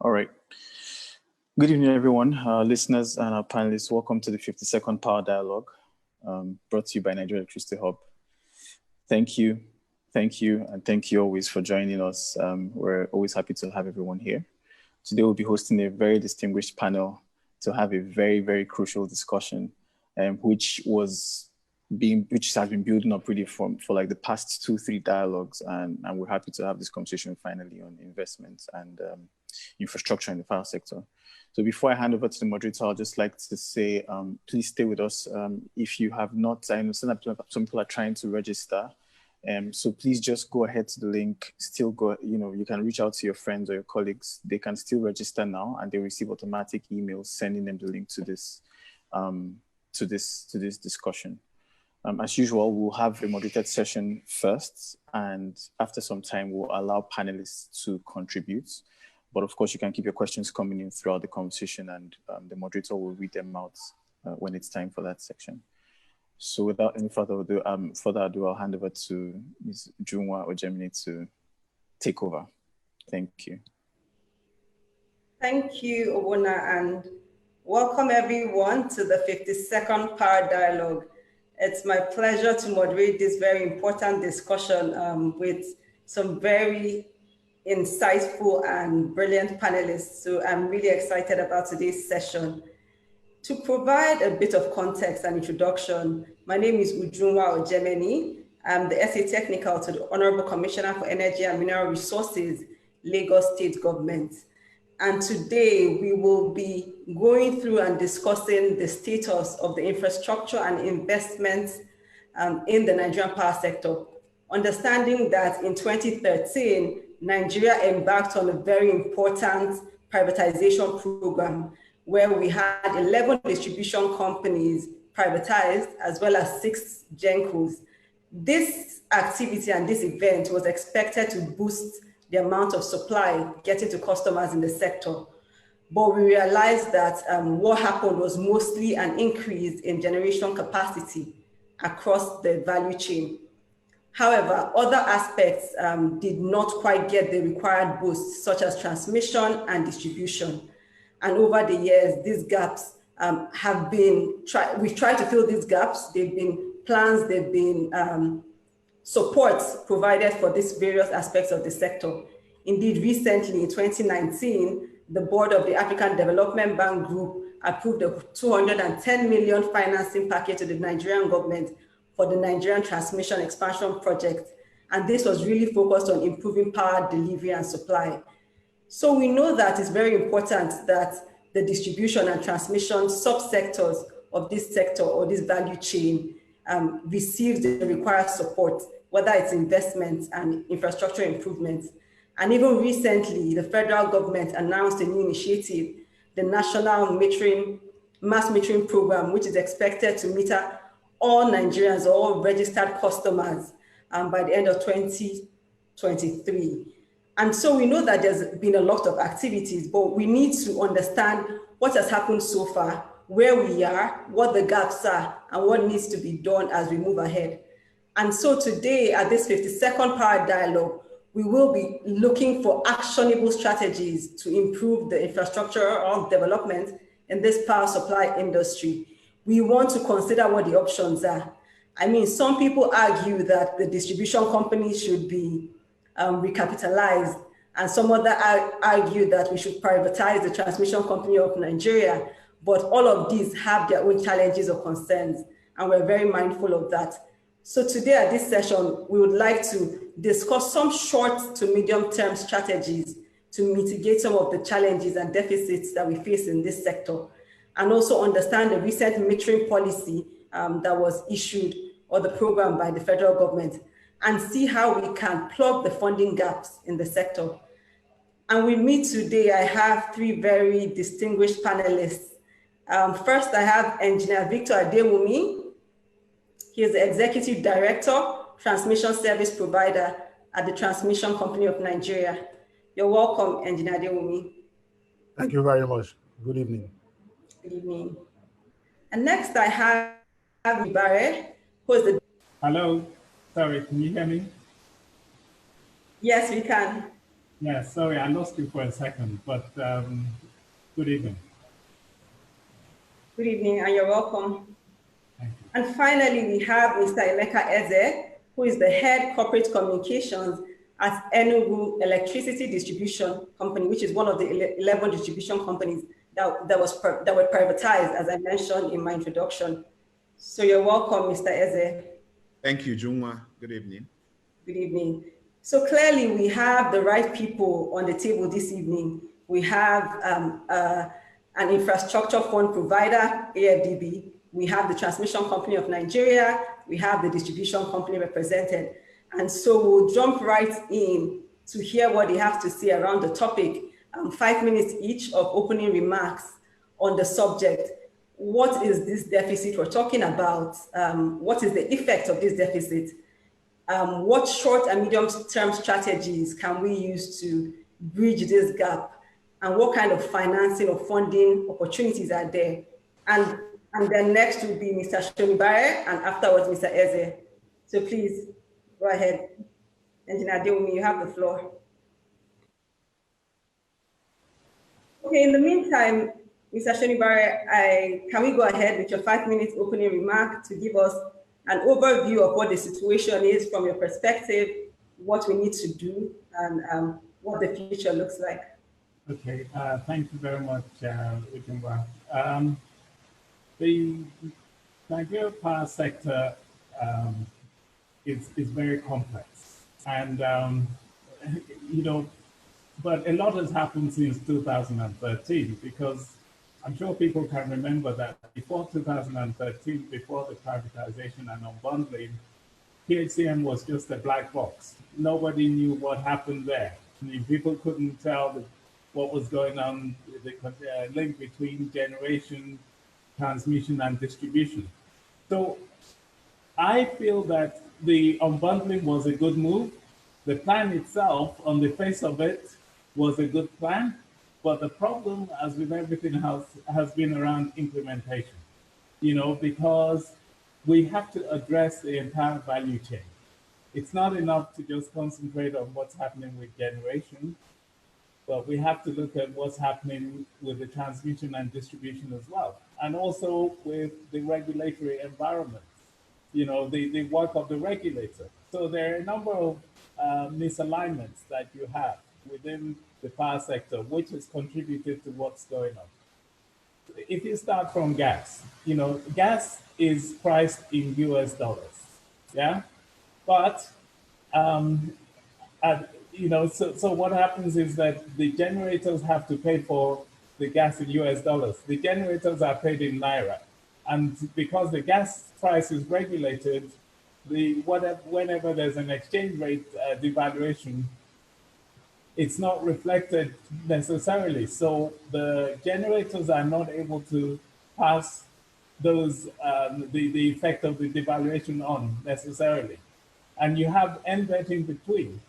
All right. Good evening, everyone, listeners and our panelists. Welcome to the 52nd Power Dialogue, brought to you by Nigeria Electricity Hub. Thank you, and thank you always for joining us. We're always happy to have everyone here. Today we'll be hosting a very distinguished panel to have a very, very crucial discussion, which has been building up really for like the past 2-3 dialogues, and we're happy to have this conversation finally on investment and infrastructure in the power sector. So before I hand over to the moderator, I'd just like to say, please stay with us. If you have not, I understand that some people are trying to register. So please just go ahead to the link, still go, you can reach out to your friends or your colleagues. They can still register now and they receive automatic emails sending them the link to this discussion. As usual, we'll have a moderated session first, and after some time, we'll allow panelists to contribute. But of course, you can keep your questions coming in throughout the conversation, and the moderator will read them out when it's time for that section. So without any further ado, I'll hand over to Ms. Ujunwa Ojemini to take over. Thank you. Thank you, Owona, and welcome everyone to the 52nd Power Dialogue. It's my pleasure to moderate this very important discussion with some very insightful and brilliant panelists. So I'm really excited about today's session. To provide a bit of context and introduction, my name is Ujunwa Ojemini. I'm the SA Technical to the Honorable Commissioner for Energy and Mineral Resources, Lagos State Government. And today we will be going through and discussing the status of the infrastructure and investments in the Nigerian power sector. Understanding that in 2013, Nigeria embarked on a very important privatization program where we had 11 distribution companies privatized, as well as 6 GenCos. This activity and this event was expected to boost the amount of supply getting to customers in the sector. But we realized that what happened was mostly an increase in generation capacity across the value chain. However, other aspects did not quite get the required boost, such as transmission and distribution. And over the years, these gaps we've tried to fill these gaps. They've been plans, they've been supports provided for these various aspects of the sector. Indeed, recently in 2019, the board of the African Development Bank Group approved a 210 million financing package to the Nigerian government for the Nigerian Transmission Expansion Project. And this was really focused on improving power delivery and supply. So we know that it's very important that the distribution and transmission subsectors of this sector or this value chain receive the required support, whether it's investments and infrastructure improvements. And even recently, the federal government announced a new initiative, the National Mass Metering Program, which is expected to meter all Nigerians, all registered customers by the end of 2023. And so we know that there's been a lot of activities, but we need to understand what has happened so far, where we are, what the gaps are, and what needs to be done as we move ahead. And so today at this 52nd Power Dialogue, we will be looking for actionable strategies to improve the infrastructure of development in this power supply industry. We want to consider what the options are. I mean, some people argue that the distribution companies should be recapitalized, and some other argue that we should privatize the transmission company of Nigeria. But all of these have their own challenges or concerns, and we're very mindful of that. So today at this session, we would like to discuss some short to medium-term strategies to mitigate some of the challenges and deficits that we face in this sector, and also understand the recent metering policy that was issued, or the program by the federal government, and see how we can plug the funding gaps in the sector. And with me today, I have 3 very distinguished panelists. First, I have Engineer Victor Adewumi. He is the Executive Director, Transmission Service Provider at the Transmission Company of Nigeria. You're welcome, Engineer Adewumi. Thank you very much. Good evening. Good evening. And next, I have Ibare, who is the... Hello. Sorry, can you hear me? Yes, we can. Yeah, sorry, I lost you for a second, but good evening. Good evening, and you're welcome. Thank you. And finally, we have Mr. Emeka Eze, who is the head corporate communications at Enugu Electricity Distribution Company, which is one of the 11 distribution companies that were privatized, as I mentioned in my introduction. So you're welcome, Mr. Eze. Thank you, Jungwa. Good evening. Good evening. So clearly we have the right people on the table this evening. We have an infrastructure fund provider, AFDB. We have the Transmission Company of Nigeria. We have the distribution company represented. And so we'll jump right in to hear what they have to say around the topic. 5 minutes each of opening remarks on the subject. What is this deficit we're talking about? What is the effect of this deficit? What short and medium-term strategies can we use to bridge this gap? And what kind of financing or funding opportunities are there? And then next will be Mr. Shonibare, and afterwards, Mr. Eze. So please, go ahead. Engineer Adewumi, you have the floor. Okay, in the meantime, Mr. Shonibare, can we go ahead with your 5 minutes opening remark to give us an overview of what the situation is from your perspective, what we need to do, and what the future looks like. Okay, thank you very much, Ujungwa. The Nigeria power sector is very complex, and you know, but a lot has happened since 2013, because I'm sure people can remember that before 2013, before the privatization and unbundling, PHCN was just a black box. Nobody knew what happened there. I mean, people couldn't tell what was going on, the link between generation, transmission, and distribution. So I feel that the unbundling was a good move. The plan itself, on the face of it, was a good plan. But the problem, as with everything else, has been around implementation, you know, because we have to address the entire value chain. It's not enough to just concentrate on what's happening with generation, but we have to look at what's happening with the transmission and distribution as well, and also with the regulatory environment, you know, the work of the regulator. So there are a number of misalignments that you have within the power sector, which has contributed to what's going on. If you start from gas, you know, gas is priced in US dollars, yeah? But, you know, so what happens is that the generators have to pay for the gas in US dollars. The generators are paid in Naira. And because the gas price is regulated, whenever there's an exchange rate devaluation, it's not reflected necessarily. So the generators are not able to pass those, the effect of the devaluation on necessarily. And you have NBET in between.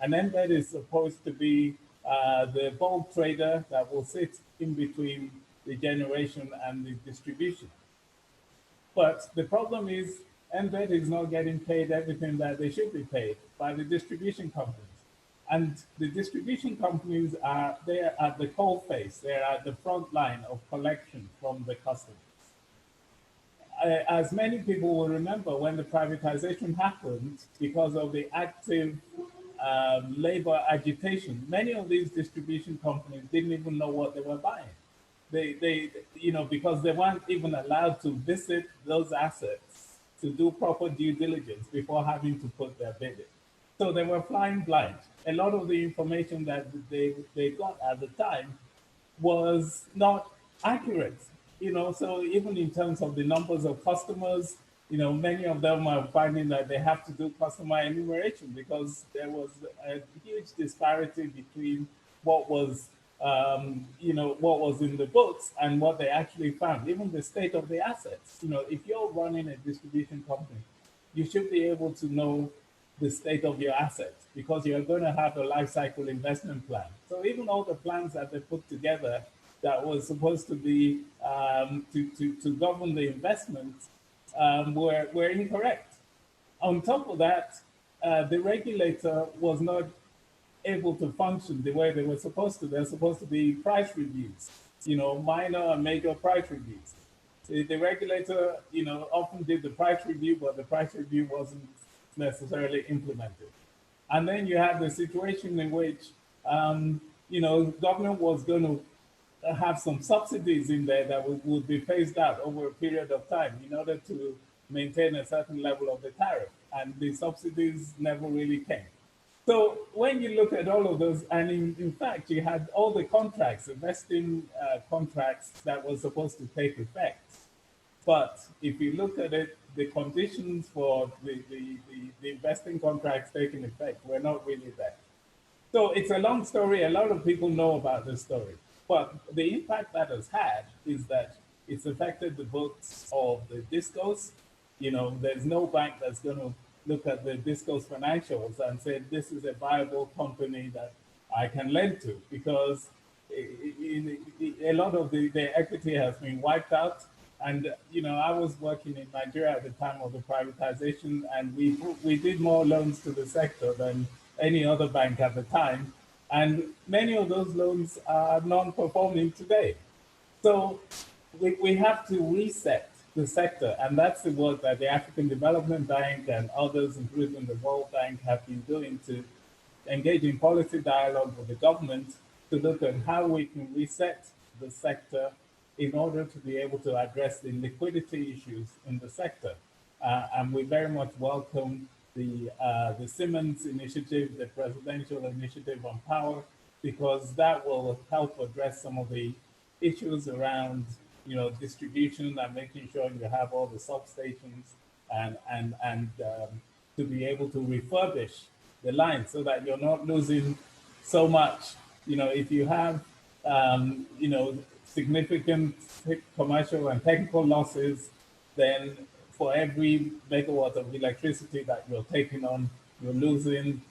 And NBET is supposed to be the bulk trader that will sit in between the generation and the distribution. But the problem is NBET is not getting paid everything that they should be paid by the distribution companies. And the distribution companies are there at the coal face. They're at the front line of collection from the customers. As many people will remember, when the privatization happened, because of the active labor agitation, many of these distribution companies didn't even know what they were buying. They you know, because they weren't even allowed to visit those assets to do proper due diligence before having to put their bid in. So they were flying blind. A lot of the information that they got at the time was not accurate, you know, so even in terms of the numbers of customers, you know, many of them are finding that they have to do customer enumeration because there was a huge disparity between what was, you know, what was in the books and what they actually found, even the state of the assets. You know, if you're running a distribution company, you should be able to know the state of your assets because you're going to have a life cycle investment plan. So even all the plans that they put together that was supposed to be to govern the investments were incorrect. On top of that, the regulator was not able to function the way they were supposed to. They're supposed to be price reviews, minor and major price reviews. The regulator, often did the price review, but the price review wasn't necessarily implemented. And then you have the situation in which, government was going to have some subsidies in there that would be phased out over a period of time in order to maintain a certain level of the tariff. And the subsidies never really came. So when you look at all of those, and in fact, you had all the contracts, investing contracts that were supposed to take effect. But if you look at it, the conditions for the investing contracts taking effect were not really there. So it's a long story. A lot of people know about this story. But the impact that has had is that it's affected the books of the DISCOs. There's no bank that's going to look at the DISCO's financials and say, this is a viable company that I can lend to, because a lot of the equity has been wiped out. And, I was working in Nigeria at the time of the privatization, and we did more loans to the sector than any other bank at the time. And many of those loans are non-performing today. So we have to reset the sector, and that's the work that the African Development Bank and others, including the World Bank, have been doing to engage in policy dialogue with the government to look at how we can reset the sector in order to be able to address the liquidity issues in the sector. And we very much welcome the Simmons initiative, the presidential initiative on power, because that will help address some of the issues around distribution and making sure you have all the substations and to be able to refurbish the line so that you're not losing so much. If you have significant commercial and technical losses, then for every megawatt of electricity that you're taking on, you're losing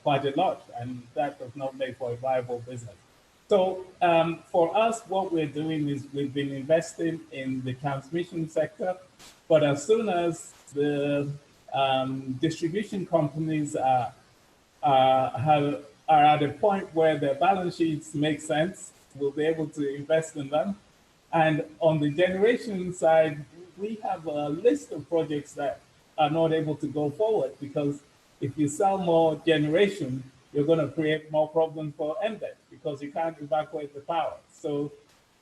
quite a lot, and that does not make for a viable business. So for us, what we're doing is we've been investing in the transmission sector, but as soon as the distribution companies are at a point where their balance sheets make sense, we'll be able to invest in them. And on the generation side, we have a list of projects that are not able to go forward, because if you sell more generation, you're going to create more problems for MDEC because you can't evacuate the power. So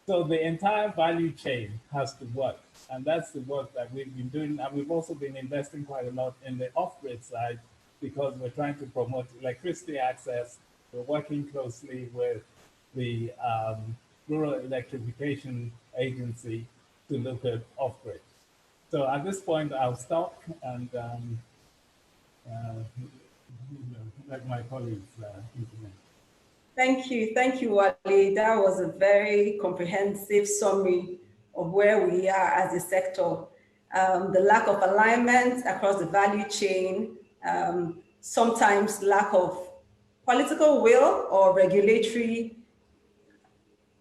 the entire value chain has to work. And that's the work that we've been doing. And we've also been investing quite a lot in the off-grid side, because we're trying to promote electricity access. We're working closely with the Rural Electrification Agency to look at off-grid. So at this point, I'll stop and let my colleagues implement. Thank you, Wale. That was a very comprehensive summary of where we are as a sector. The lack of alignment across the value chain, sometimes lack of political will or regulatory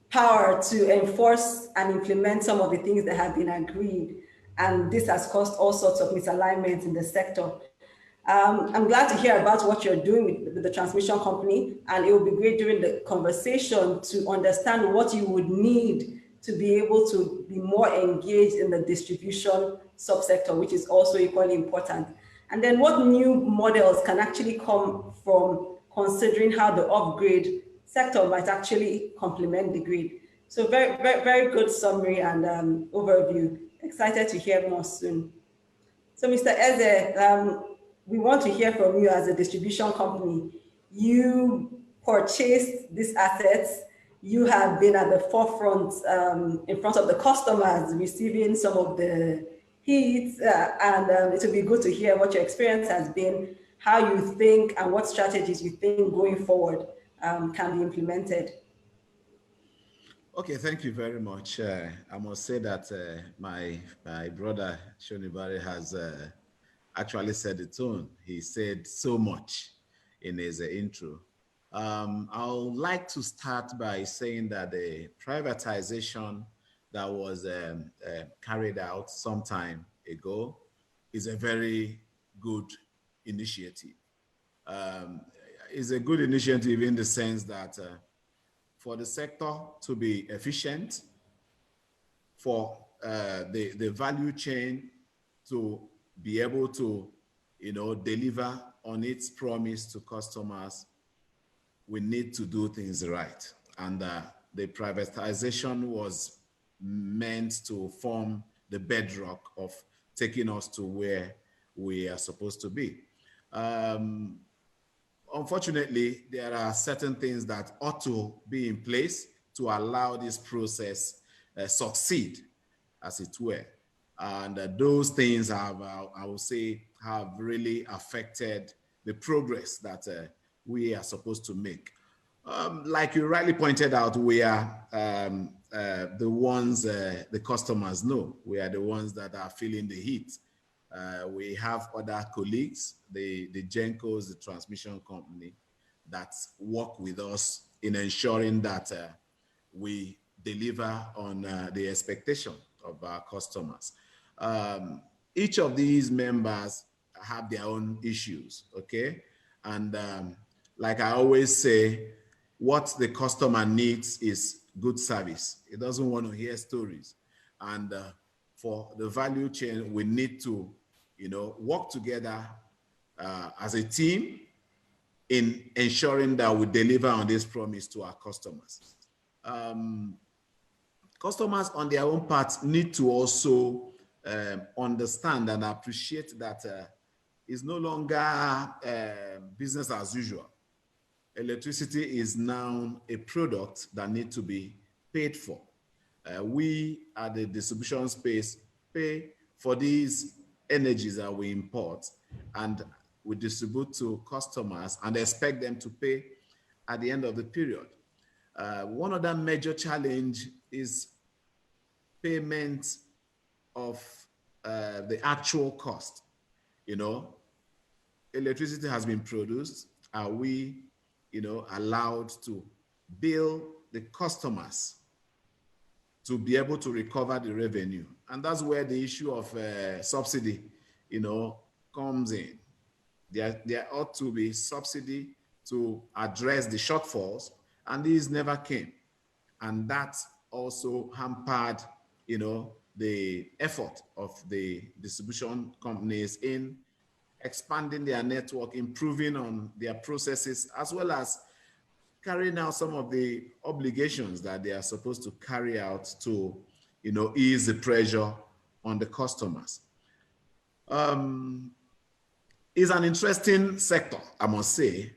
power to enforce and implement some of the things that have been agreed. And this has caused all sorts of misalignment in the sector. I'm glad to hear about what you're doing with the transmission company, and it will be great during the conversation to understand what you would need to be able to be more engaged in the distribution subsector, which is also equally important. And then what new models can actually come from considering how the off-grid sector might actually complement the grid. So very, very, very good summary and overview. Excited to hear more soon. So Mr. Eze, we want to hear from you as a distribution company. You purchased these assets. You have been at the forefront in front of the customers, receiving some of the heat, and it will be good to hear what your experience has been, how you think, and what strategies you think going forward can be implemented. Okay, thank you very much. I must say that my brother Shonibare has actually set the tone. He said so much in his intro. I would like to start by saying that the privatization that was carried out some time ago is a very good initiative. is a good initiative in the sense that for the sector to be efficient, for the value chain to be able to, deliver on its promise to customers, we need to do things right. And the privatization was meant to form the bedrock of taking us to where we are supposed to be. Unfortunately, there are certain things that ought to be in place to allow this process succeed, as it were. And those things have, I would say, have really affected the progress that we are supposed to make. Like you rightly pointed out, we are the ones the customers know. We are the ones that are feeling the heat. We have other colleagues, the GENCOs, the transmission company, that work with us in ensuring that we deliver on the expectation of our customers. Each of these members have their own issues, okay? And like I always say, what the customer needs is good service. It doesn't want to hear stories. And for the value chain, we need to, work together as a team in ensuring that we deliver on this promise to our customers. Customers on their own part need to also understand and appreciate that it's no longer business as usual. Electricity is now a product that needs to be paid for. We at the distribution space pay for these energies that we import, and we distribute to customers and expect them to pay at the end of the period. One other major challenge is payment of the actual cost. Electricity has been produced. Are we, allowed to bill the customers to be able to recover the revenue? And that's where the issue of subsidy, comes in. There ought to be subsidy to address the shortfalls, and these never came. And that also hampered, the effort of the distribution companies in expanding their network, improving on their processes, as well as carrying out some of the obligations that they are supposed to carry out to, ease the pressure on the customers. It's an interesting sector, I must say.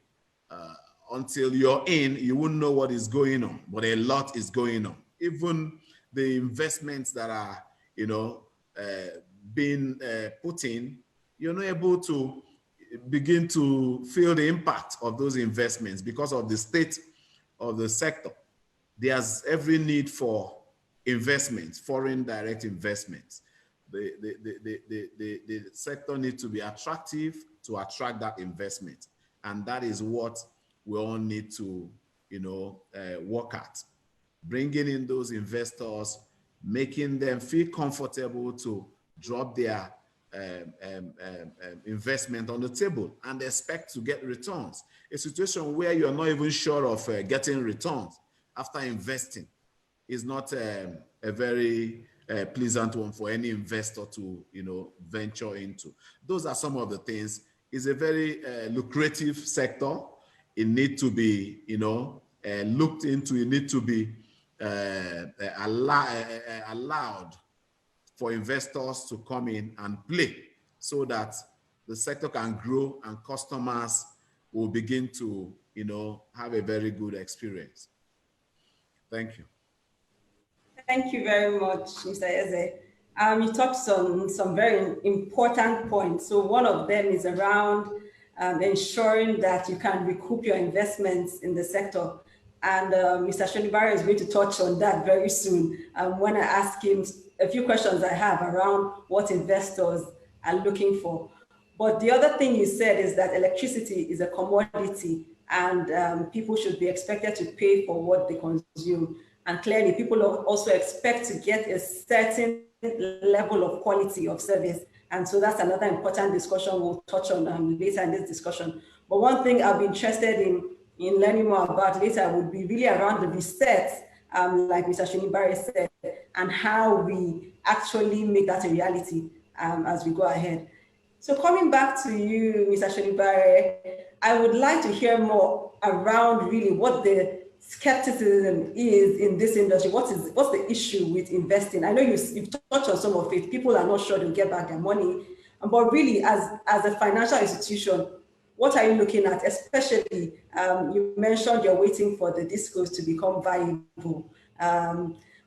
Until you're in, you wouldn't know what is going on, but a lot is going on. Even the investments that are, being put in, you're not able to begin to feel the impact of those investments because of the state of the sector. There's every need for investments, foreign direct investments. The sector needs to be attractive to attract that investment. And that is what we all need to, work at. Bringing in those investors, making them feel comfortable to drop their investment on the table and expect to get returns. A situation where you're not even sure of getting returns after investing is not a very pleasant one for any investor to, venture into. Those are some of the things. It's a very lucrative sector. It needs to be, looked into. It needs to be allowed for investors to come in and play so that the sector can grow and customers will begin to, have a very good experience. Thank you. Thank you very much, Mr. Eze. You touched on some very important points. So one of them is around ensuring that you can recoup your investments in the sector. And Mr. Shonibare is going to touch on that very soon when I ask him a few questions I have around what investors are looking for. But the other thing you said is that electricity is a commodity and people should be expected to pay for what they consume. And clearly people also expect to get a certain level of quality of service. And so that's another important discussion we'll touch on later in this discussion. But one thing I'll be interested in learning more about later would be really around the reset, like Mr. Shonibare said, and how we actually make that a reality as we go ahead. So coming back to you, Mr. Shonibare, I would like to hear more around really what the skepticism is in this industry. What's the issue with investing? I know you've touched on some of it. People are not sure they'll get back their money. But really, as a financial institution, what are you looking at? Especially, you mentioned you're waiting for the discos to become viable.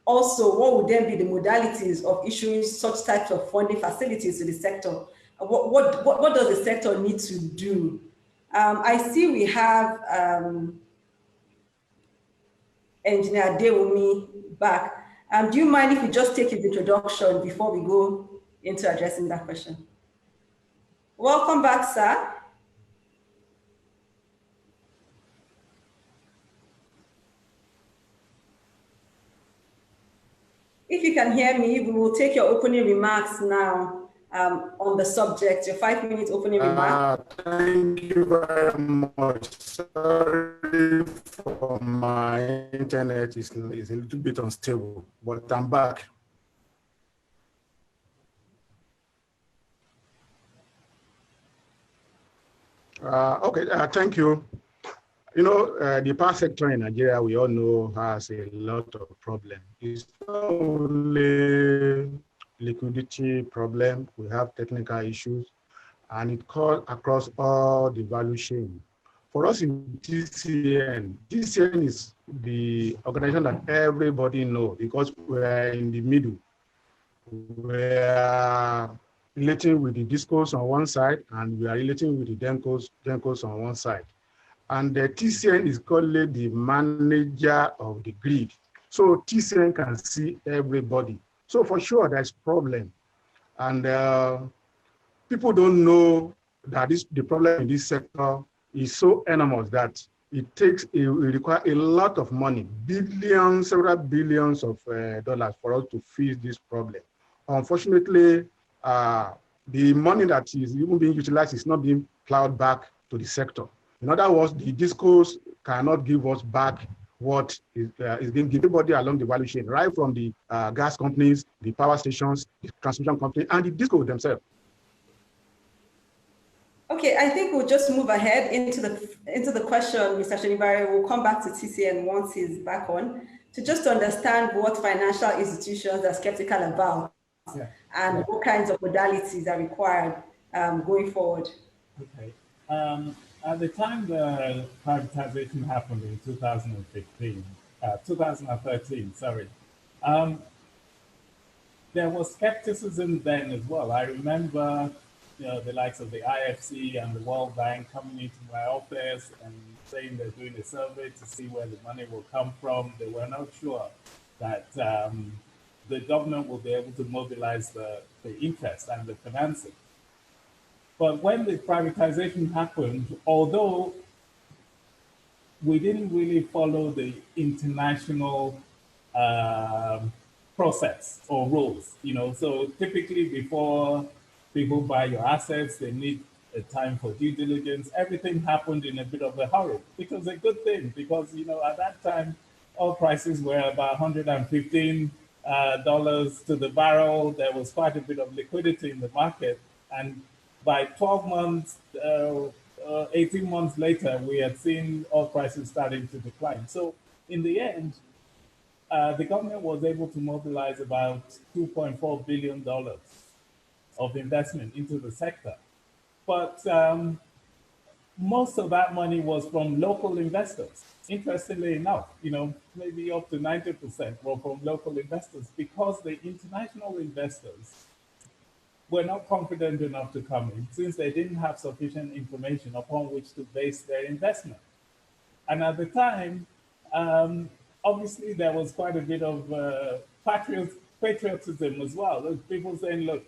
Also, what would then be the modalities of issuing such types of funding facilities to the sector? What does the sector need to do? I see we have Engineer Dewumi back. Do you mind if we just take his introduction before we go into addressing that question? Welcome back, sir. If you can hear me, we will take your opening remarks now on the subject, your 5-minute opening remarks. Thank you very much. Sorry for my internet, is a little bit unstable, but I'm back. Okay, thank you. You know, the power sector in Nigeria, we all know, has a lot of problems. It's not only liquidity problem, we have technical issues, and it cuts across all the value chain. For us in TCN, TCN is the organization that everybody knows because we're in the middle. We're relating with the DISCOs on one side, and we are relating with the DENCOs on one side. And the TCN is called the manager of the grid. So TCN can see everybody. So for sure, there's problem. And people don't know that the problem in this sector is so enormous that it requires a lot of money, billions, several billions of dollars for us to fix this problem. Unfortunately, the money that is even being utilized is not being plowed back to the sector. In other words, the DISCOs cannot give us back what is being given everybody along the value chain, right from the gas companies, the power stations, the transmission company, and the DISCOs themselves. Okay, I think we'll just move ahead into the question, Mr. Shonibare. We'll come back to TCN once he's back on to just understand what financial institutions are skeptical about and what kinds of modalities are required going forward. Okay. At the time the privatization happened in 2013, sorry, there was skepticism then as well. I remember, the likes of the IFC and the World Bank coming into my office and saying they're doing a survey to see where the money will come from. They were not sure that the government will be able to mobilize the interest and the financing. But when the privatization happened, although we didn't really follow the international process or rules, so typically before people buy your assets, they need a time for due diligence. Everything happened in a bit of a hurry, which was a good thing because, at that time, oil prices were about $115 to the barrel. There was quite a bit of liquidity in the market. And by 12 months, 18 months later, we had seen oil prices starting to decline. So in the end, the government was able to mobilize about $2.4 billion of investment into the sector. But most of that money was from local investors. Interestingly enough, maybe up to 90% were from local investors because the international investors were not confident enough to come in since they didn't have sufficient information upon which to base their investment. And at the time, obviously there was quite a bit of patriotism as well. There's people saying, look,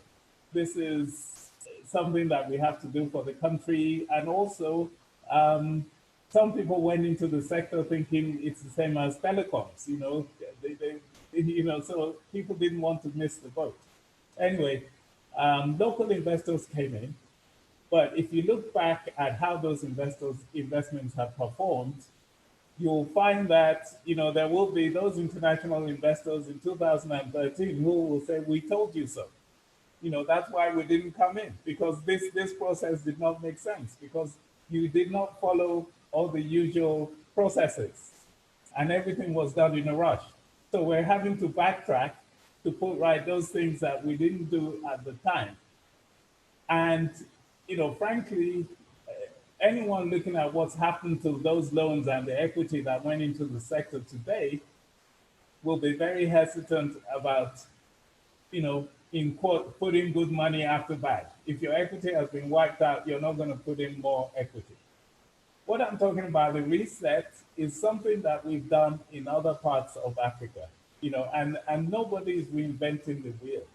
this is something that we have to do for the country. And also, some people went into the sector thinking it's the same as telecoms, so people didn't want to miss the boat. Anyway, local investors came in But if you look back at how those investments have performed, you'll find that there will be those international investors in 2013 who will say, "We told you so." That's why we didn't come in, because this process did not make sense, because you did not follow all the usual processes, and everything was done in a rush. So we're having to backtrack to put right those things that we didn't do at the time. And frankly, anyone looking at what's happened to those loans and the equity that went into the sector today will be very hesitant about, in quote, putting good money after bad. If your equity has been wiped out, you're not going to put in more equity. What I'm talking about, the reset, is something that we've done in other parts of Africa, and nobody's reinventing the wheel.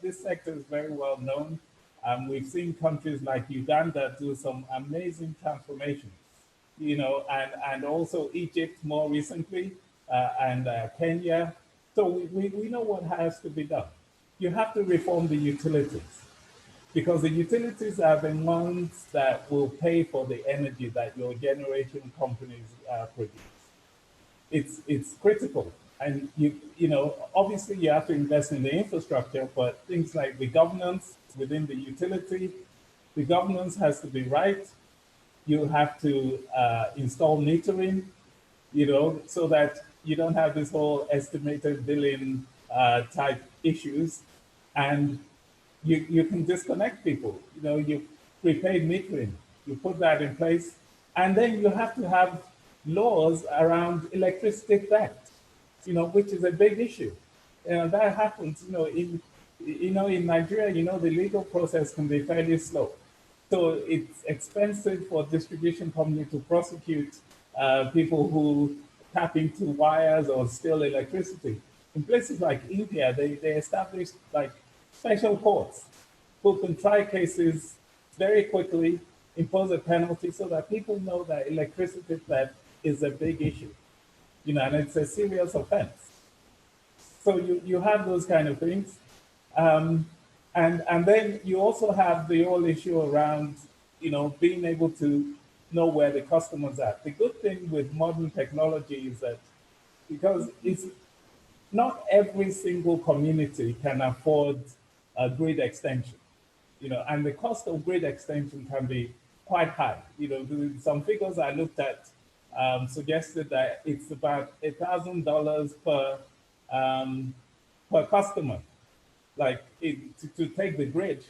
This sector is very well known. We've seen countries like Uganda do some amazing transformations, and also Egypt more recently, and Kenya. So we know what has to be done. You have to reform the utilities, because the utilities are the ones that will pay for the energy that your generation companies produce. It's critical. And obviously you have to invest in the infrastructure, but things like the governance within the utility, the governance has to be right. You have to install metering, so that you don't have this whole estimated billing type issues, and you can disconnect people. You prepaid metering, you put that in place, and then you have to have laws around electricity theft, which is a big issue. That happens, in Nigeria, the legal process can be fairly slow. So it's expensive for distribution company to prosecute people who tap into wires or steal electricity. In places like India, they established like special courts who can try cases very quickly, impose a penalty so that people know that electricity theft is a big issue, and it's a serious offense. So you have those kind of things. And then you also have the whole issue around, being able to know where the customers are. The good thing with modern technology is that because it's not every single community can afford a grid extension, and the cost of grid extension can be quite high. Some figures I looked at suggested that it's about $1,000 per customer, like to take the grid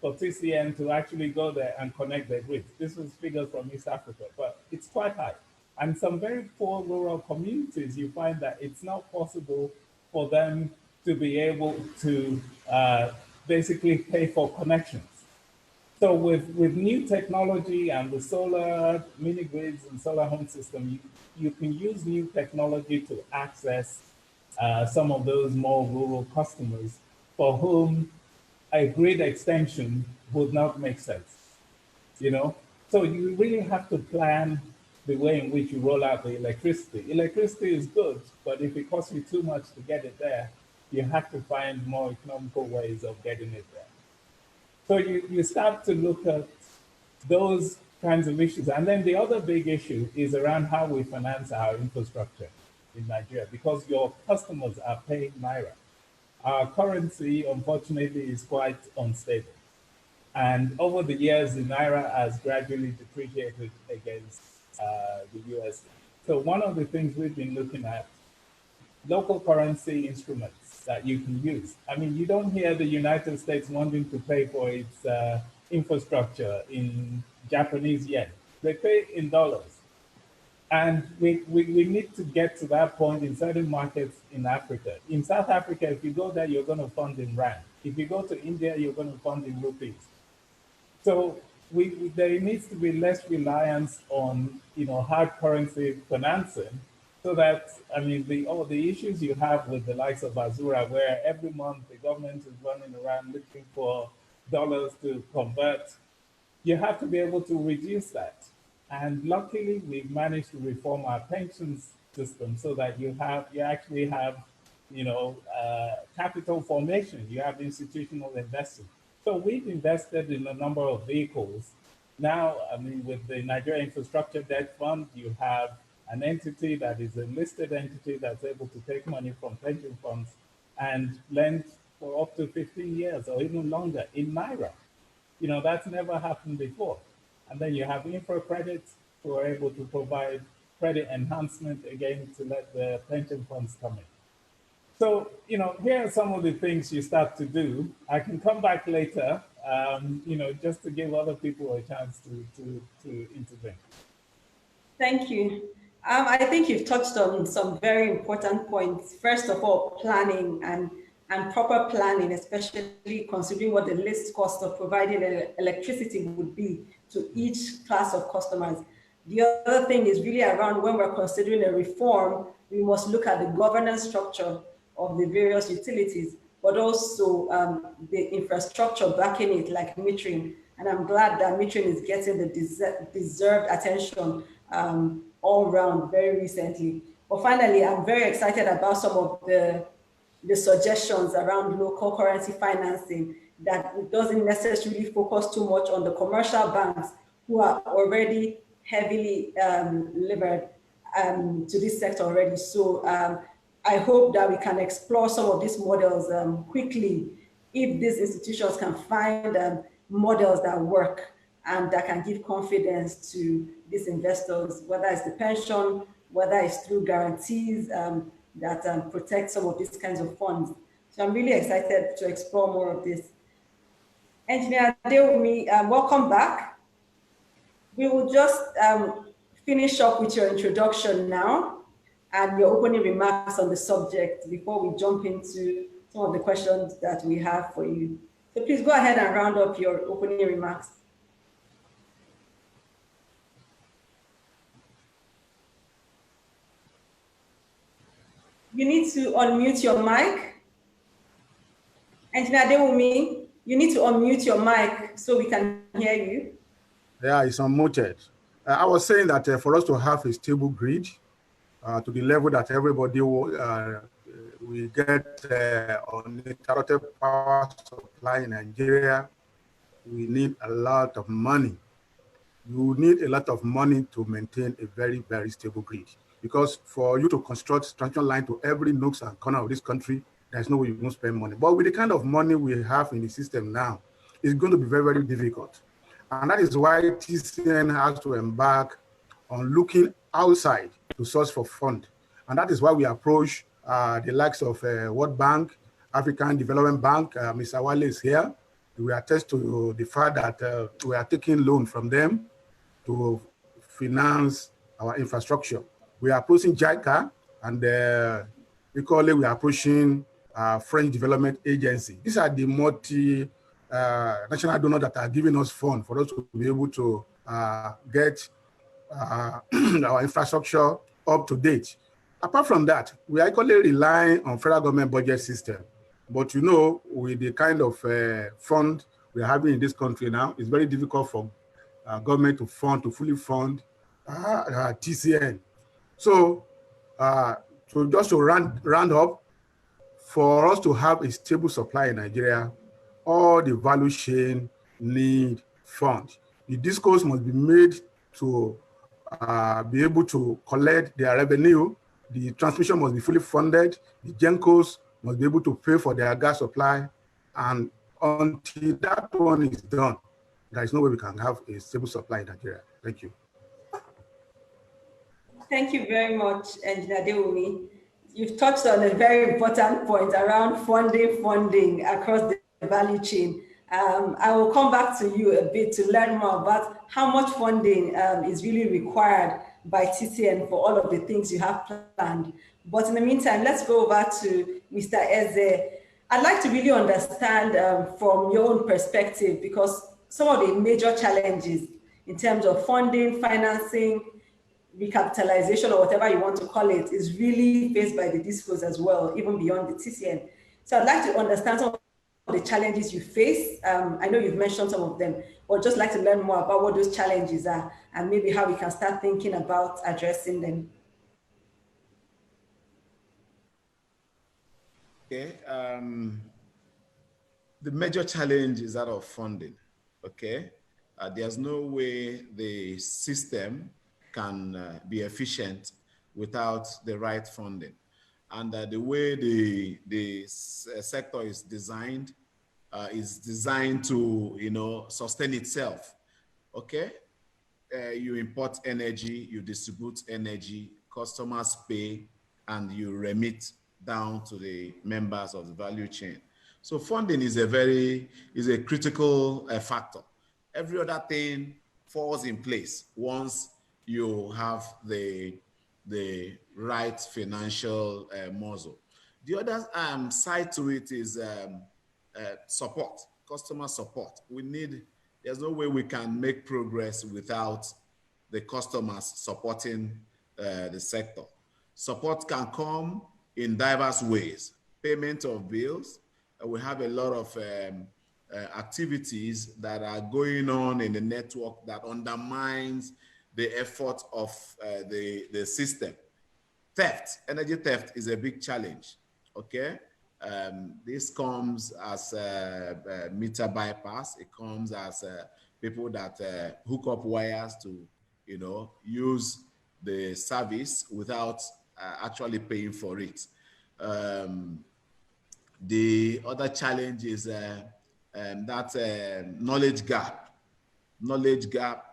for TCN to actually go there and connect the grid. This was figures from East Africa, but it's quite high. And some very poor rural communities, you find that it's not possible for them to be able to basically pay for connections. So with new technology and with solar mini grids and solar home system, you can use new technology to access some of those more rural customers for whom a grid extension would not make sense, So you really have to plan the way in which you roll out the electricity. Electricity is good, but if it costs you too much to get it there, you have to find more economical ways of getting it there. So you start to look at those kinds of issues. And then the other big issue is around how we finance our infrastructure in Nigeria, because your customers are paying Naira. Our currency, unfortunately, is quite unstable. And over the years, the Naira has gradually depreciated against the US. So one of the things we've been looking at, local currency instruments that you can use. I mean, you don't hear the United States wanting to pay for its infrastructure in Japanese yen. They pay in dollars. And we need to get to that point in certain markets in Africa. In South Africa, if you go there, you're going to fund in rand. If you go to India, you're going to fund in rupees. So there needs to be less reliance on hard currency financing, so that all the issues you have with the likes of Azura, where every month the government is running around looking for dollars to convert, you have to be able to reduce that. And luckily, we've managed to reform our pensions system so that you actually have capital formation, you have institutional investing. So we've invested in a number of vehicles. Now, I mean, with the Nigeria Infrastructure Debt Fund, you have an entity that is a listed entity that's able to take money from pension funds and lend for up to 15 years or even longer in Naira. You know, that's never happened before. And then you have infra credits who are able to provide credit enhancement again to let the pension funds come in. So, you know, here are some of the things you start to do. I can come back later, you know, just to give other people a chance to intervene. Thank you. I think you've touched on some very important points. First of all, planning and proper planning, especially considering what the least cost of providing electricity would be to each class of customers. The other thing is really around when we're considering a reform, we must look at the governance structure of the various utilities, but also the infrastructure backing it, like metering. And I'm glad that metering is getting the deserved attention all around very recently. But finally, I'm very excited about some of the suggestions around local currency financing that doesn't necessarily focus too much on the commercial banks who are already heavily levered to this sector already. So I hope that we can explore some of these models quickly if these institutions can find models that work and that can give confidence to these investors, whether it's the pension, whether it's through guarantees that protect some of these kinds of funds. So I'm really excited to explore more of this. Engineer Adewumi, welcome back. We will just finish up with your introduction now and your opening remarks on the subject before we jump into some of the questions that we have for you. So please go ahead and round up your opening remarks. You need to unmute your mic. Engineer Adewumi, you need to unmute your mic so we can hear you. Yeah, it's unmuted. I was saying that for us to have a stable grid to the level that everybody will get uninterrupted power supply in Nigeria, we need a lot of money. You need a lot of money to maintain a very, very stable grid. Because for you to construct transmission line to every nooks and corner of this country, there's no way you won't spend money. But with the kind of money we have in the system now, it's going to be very, very difficult. And that is why TCN has to embark on looking outside to source for fund. And that is why we approach the likes of World Bank, African Development Bank. Mr. Wale is here. We attest to the fact that we are taking loan from them to finance our infrastructure. We are approaching JICA, and equally we are approaching French Development Agency. These are the multi-national donors that are giving us funds for us to be able to get our infrastructure up to date. Apart from that, we are equally relying on federal government budget system. But you know, with the kind of fund we are having in this country now, it's very difficult for government to fully fund TCN. So just to round up, for us to have a stable supply in Nigeria, all the value chain need funds. The discos must be made to be able to collect their revenue. The transmission must be fully funded. The GENCOs must be able to pay for their gas supply. And until that one is done, there is no way we can have a stable supply in Nigeria. Thank you. Thank you very much, Engineer Adewumi. You've touched on a very important point around funding across the value chain. I will come back to you a bit to learn more about how much funding is really required by TCN for all of the things you have planned. But in the meantime, let's go over to Mr. Eze. I'd like to really understand from your own perspective, because some of the major challenges in terms of funding, financing, recapitalization, or whatever you want to call it, is really faced by the DisCos as well, even beyond the TCN. So I'd like to understand some of the challenges you face. I know you've mentioned some of them, but just like to learn more about what those challenges are and maybe how we can start thinking about addressing them. Okay. the major challenge is that of funding, okay? There's no way the system can be efficient without the right funding. And the way the sector is designed to, you know, sustain itself, okay? You import energy, you distribute energy, customers pay, and you remit down to the members of the value chain. So funding is a critical factor. Every other thing falls in place once you have the right financial muscle. The other side to it is support, customer support. There's no way we can make progress without the customers supporting the sector. Support can come in diverse ways. Payment of bills. We have a lot of activities that are going on in the network that undermines the effort of the system. Theft, energy theft is a big challenge, okay? This comes as meter bypass. It comes as people that hook up wires to, you know, use the service without actually paying for it. The other challenge is that knowledge gap. Knowledge gap.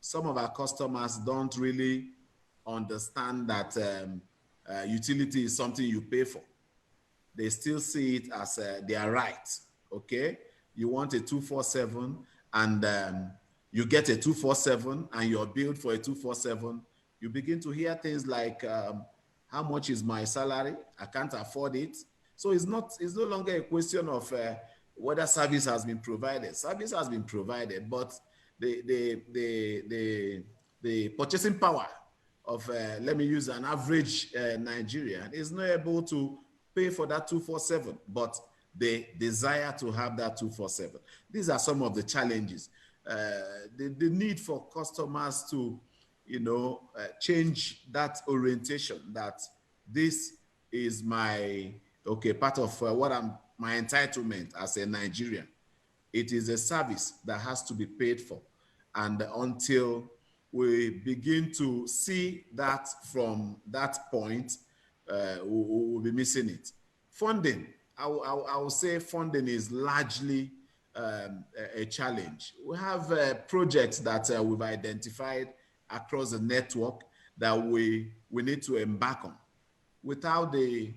Some of our customers don't really understand that utility is something you pay for. They still see it as their right, okay? You want a 247 and you get a 247 and you're billed for a 247. You begin to hear things like, how much is my salary? I can't afford it. So it's no longer a question of whether service has been provided. Service has been provided, but the purchasing power of, let me use an average Nigerian, is not able to pay for that 247, but they desire to have that 247. These are some of the challenges. The need for customers to, you know, change that orientation, that this is my, okay, part of my entitlement as a Nigerian. It is a service that has to be paid for. And until we begin to see that from that point, we'll be missing it. Funding, I will say funding is largely a challenge. We have projects that we've identified across the network that we need to embark on. Without the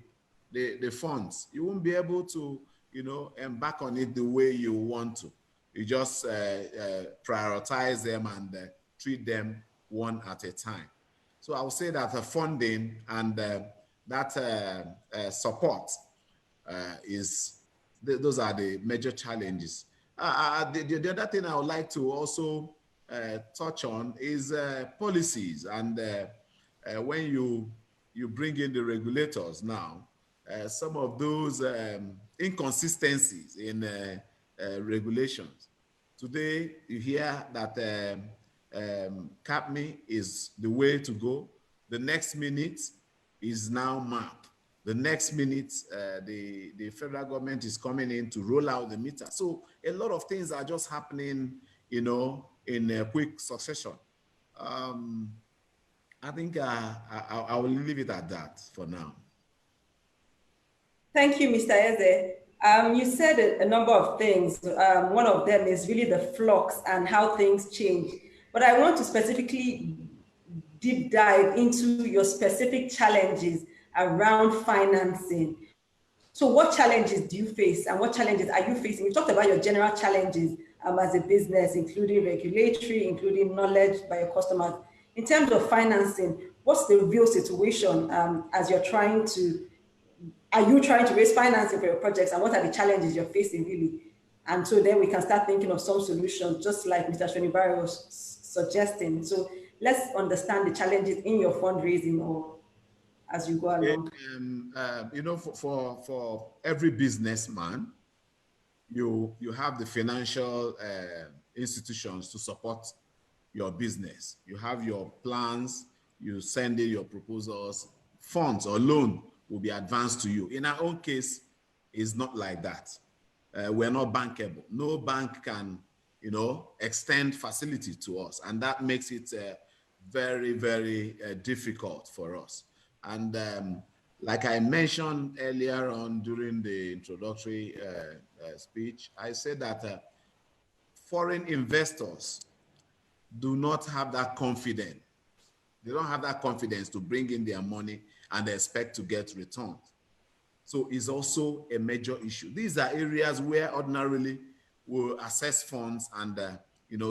funds, you won't be able to, you know, embark on it the way you want to. You just prioritize them and treat them one at a time. So I would say that the funding and that support those are the major challenges. The other thing I would like to also touch on is policies. And when you bring in the regulators now, some of those inconsistencies in regulations. Today, you hear that CAPMI is the way to go. The next minute is now MAP. The next minute, the federal government is coming in to roll out the meter. So a lot of things are just happening, you know, in a quick succession. I think I will leave it at that for now. Thank you, Mr. Eze. You said a number of things. One of them is really the flux and how things change. But I want to specifically deep dive into your specific challenges around financing. So what challenges do you face and what challenges are you facing? You talked about your general challenges as a business, including regulatory, including knowledge by your customers. In terms of financing, what's the real situation as you're trying to, are you trying to raise financing for your projects, and what are the challenges you're facing really? And so then we can start thinking of some solutions, just like Mr. Sonibari was suggesting. So let's understand the challenges in your fundraising or as you go along. You know, for every businessman, you have the financial institutions to support your business. You have your plans, you send in your proposals, funds or loan will be advanced to you. In our own case, it's not like that. we're not bankable. No bank can, extend facility to us, and that makes it very, very difficult for us. And like I mentioned earlier on during the introductory speech, I said that foreign investors do not have that confidence. They don't have that confidence to bring in their money and they expect to get returns. So it's also a major issue. These are areas where ordinarily we'll assess funds and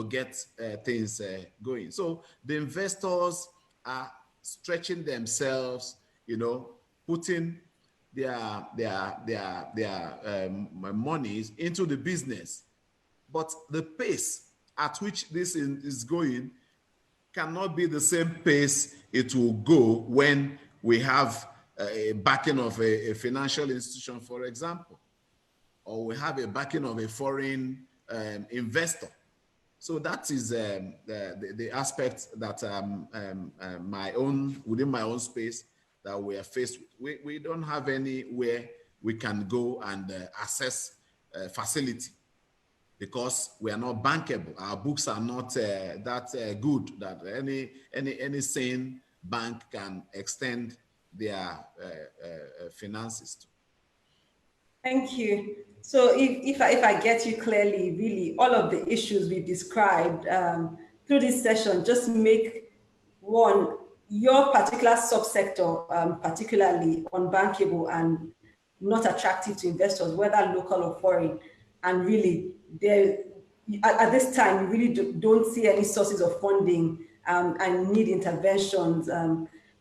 get things going. So the investors are stretching themselves, putting their monies into the business. But the pace at which this is going cannot be the same pace it will go when we have a backing of a financial institution, for example, or we have a backing of a foreign investor. So that is the aspect that within my own space that we are faced with. We don't have anywhere we can go and assess facility, because we are not bankable. Our books are not that good that any sane bank can extend their finances to. Thank you. So if I get you clearly, really, all of the issues we described through this session just make one, your particular subsector particularly unbankable and not attractive to investors, whether local or foreign. And really, at this time, we really don't see any sources of funding and need interventions.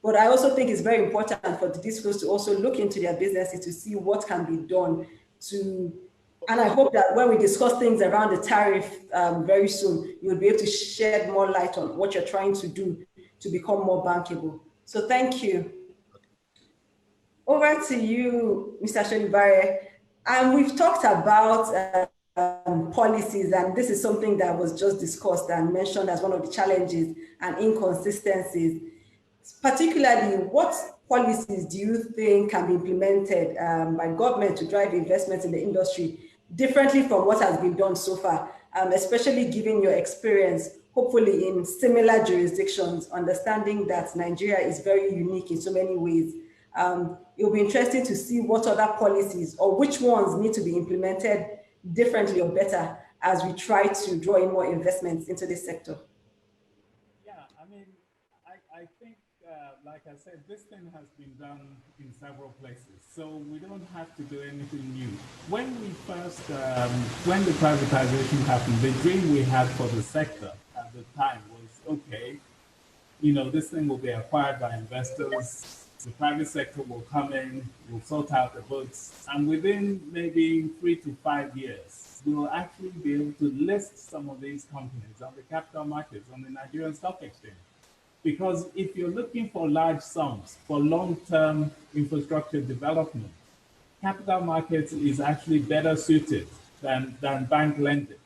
But I also think it's very important for the discos to also look into their businesses to see what can be done and I hope that when we discuss things around the tariff very soon, you'll be able to shed more light on what you're trying to do to become more bankable. So thank you. Over to you, Mr. Sonibare. We've talked about policies, and this is something that was just discussed and mentioned as one of the challenges and inconsistencies. Particularly, what policies do you think can be implemented by government to drive investments in the industry differently from what has been done so far, especially given your experience, hopefully in similar jurisdictions, understanding that Nigeria is very unique in so many ways? It will be interesting to see what other policies or which ones need to be implemented differently or better as we try to draw in more investments into this sector. Yeah, I mean, I think, like I said, this thing has been done in several places, so we don't have to do anything new. When we first, when the privatization happened, the dream we had for the sector at the time was, okay, this thing will be acquired by investors, the private sector will come in, will sort out the books, and within maybe 3 to 5 years, we will actually be able to list some of these companies on the capital markets, on the Nigerian Stock Exchange. Because if you're looking for large sums for long-term infrastructure development, capital markets is actually better suited than bank lending.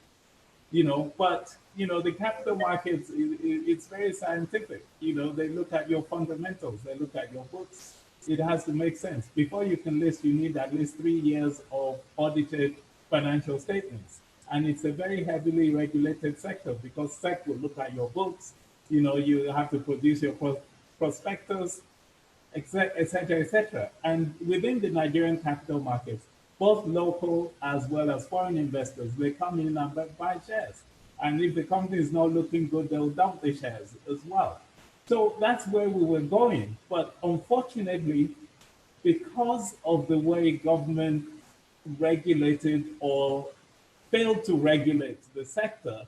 But the capital markets, it's very scientific. They look at your fundamentals, they look at your books. It has to make sense. Before you can list, you need at least 3 years of audited financial statements. And it's a very heavily regulated sector because SEC will look at your books. You have to produce your prospectus, et cetera, et cetera. And within the Nigerian capital markets, both local as well as foreign investors, they come in and buy shares. And if the company is not looking good, they'll dump the shares as well. So that's where we were going. But unfortunately, because of the way government regulated or failed to regulate the sector,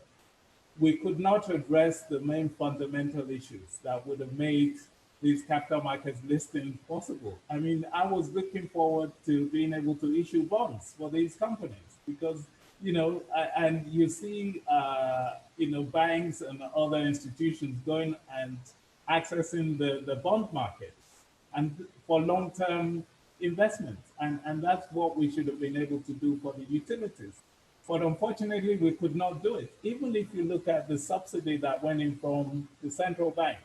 we could not address the main fundamental issues that would have made these capital markets listing possible. I mean, I was looking forward to being able to issue bonds for these companies because, and you see, banks and other institutions going and accessing the bond market and for long-term investments. And that's what we should have been able to do for the utilities. But unfortunately, we could not do it. Even if you look at the subsidy that went in from the central bank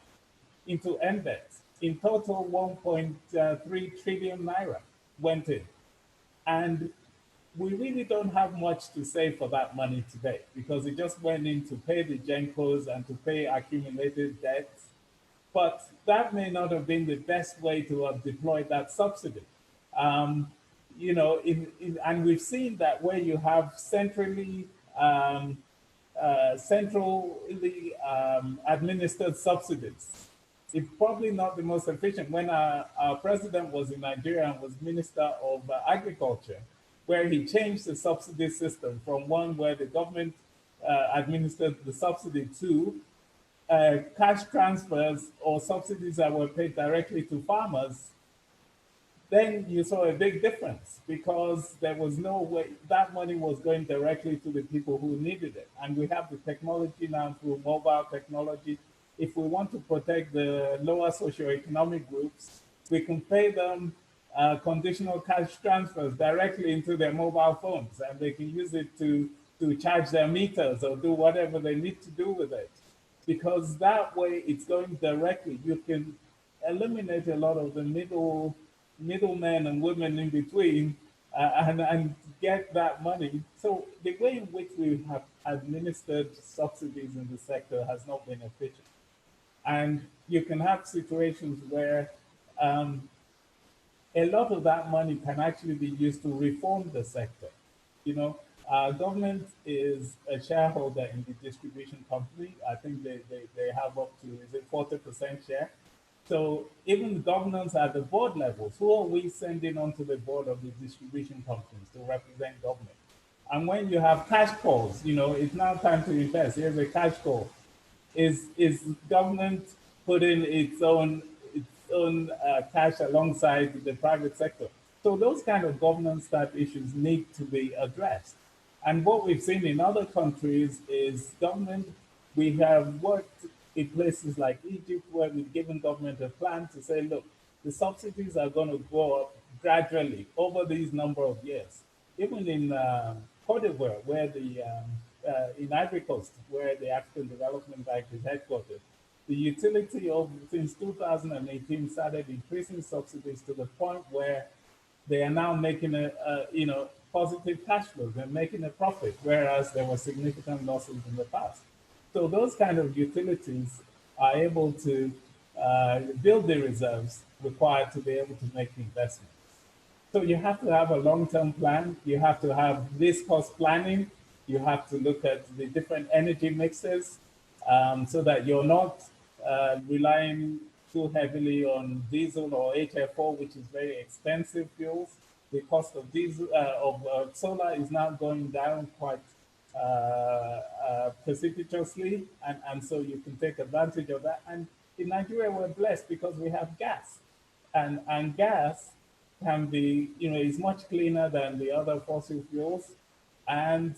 into NBET, in total 1.3 trillion naira went in. And we really don't have much to say for that money today because it just went in to pay the GENCOs and to pay accumulated debts. But that may not have been the best way to have deployed that subsidy. Um, you know, and we've seen that where you have centrally administered subsidies, it's probably not the most efficient. When our president was in Nigeria and was Minister of Agriculture, where he changed the subsidy system from one where the government administered the subsidy to cash transfers or subsidies that were paid directly to farmers, then you saw a big difference because there was no way that money was going directly to the people who needed it. And we have the technology now through mobile technology. If we want to protect the lower socioeconomic groups, we can pay them conditional cash transfers directly into their mobile phones, and they can use it to charge their meters or do whatever they need to do with it. Because that way it's going directly. You can eliminate a lot of the middlemen and women in between and get that money. So the way in which we have administered subsidies in the sector has not been efficient. And you can have situations where a lot of that money can actually be used to reform the sector. You know, government is a shareholder in the distribution company. I think they have up to, is it 40% share? So even governance at the board levels, who are we sending onto the board of the distribution companies to represent government? And when you have cash calls, you know, it's now time to invest. Here's a cash call. Is government putting its own cash alongside the private sector? So those kind of governance type issues need to be addressed. And what we've seen in other countries is government, we have worked in places like Egypt where we've given government a plan to say, look, the subsidies are going to go up gradually over these number of years. Even in Cote d'Ivoire, where in Ivory Coast, where the African Development Bank is headquartered, the utility of since 2018 started increasing subsidies to the point where they are now making a positive cash flow. They're making a profit, whereas there were significant losses in the past. So those kind of utilities are able to build the reserves required to be able to make investments. So you have to have a long-term plan. You have to have risk cost planning. You have to look at the different energy mixes so that you're not relying too heavily on diesel or HFO, which is very expensive fuels. The cost of diesel of solar is now going down quite precipitously, and so you can take advantage of that. And in Nigeria, we're blessed because we have gas, and gas can be, is much cleaner than the other fossil fuels, and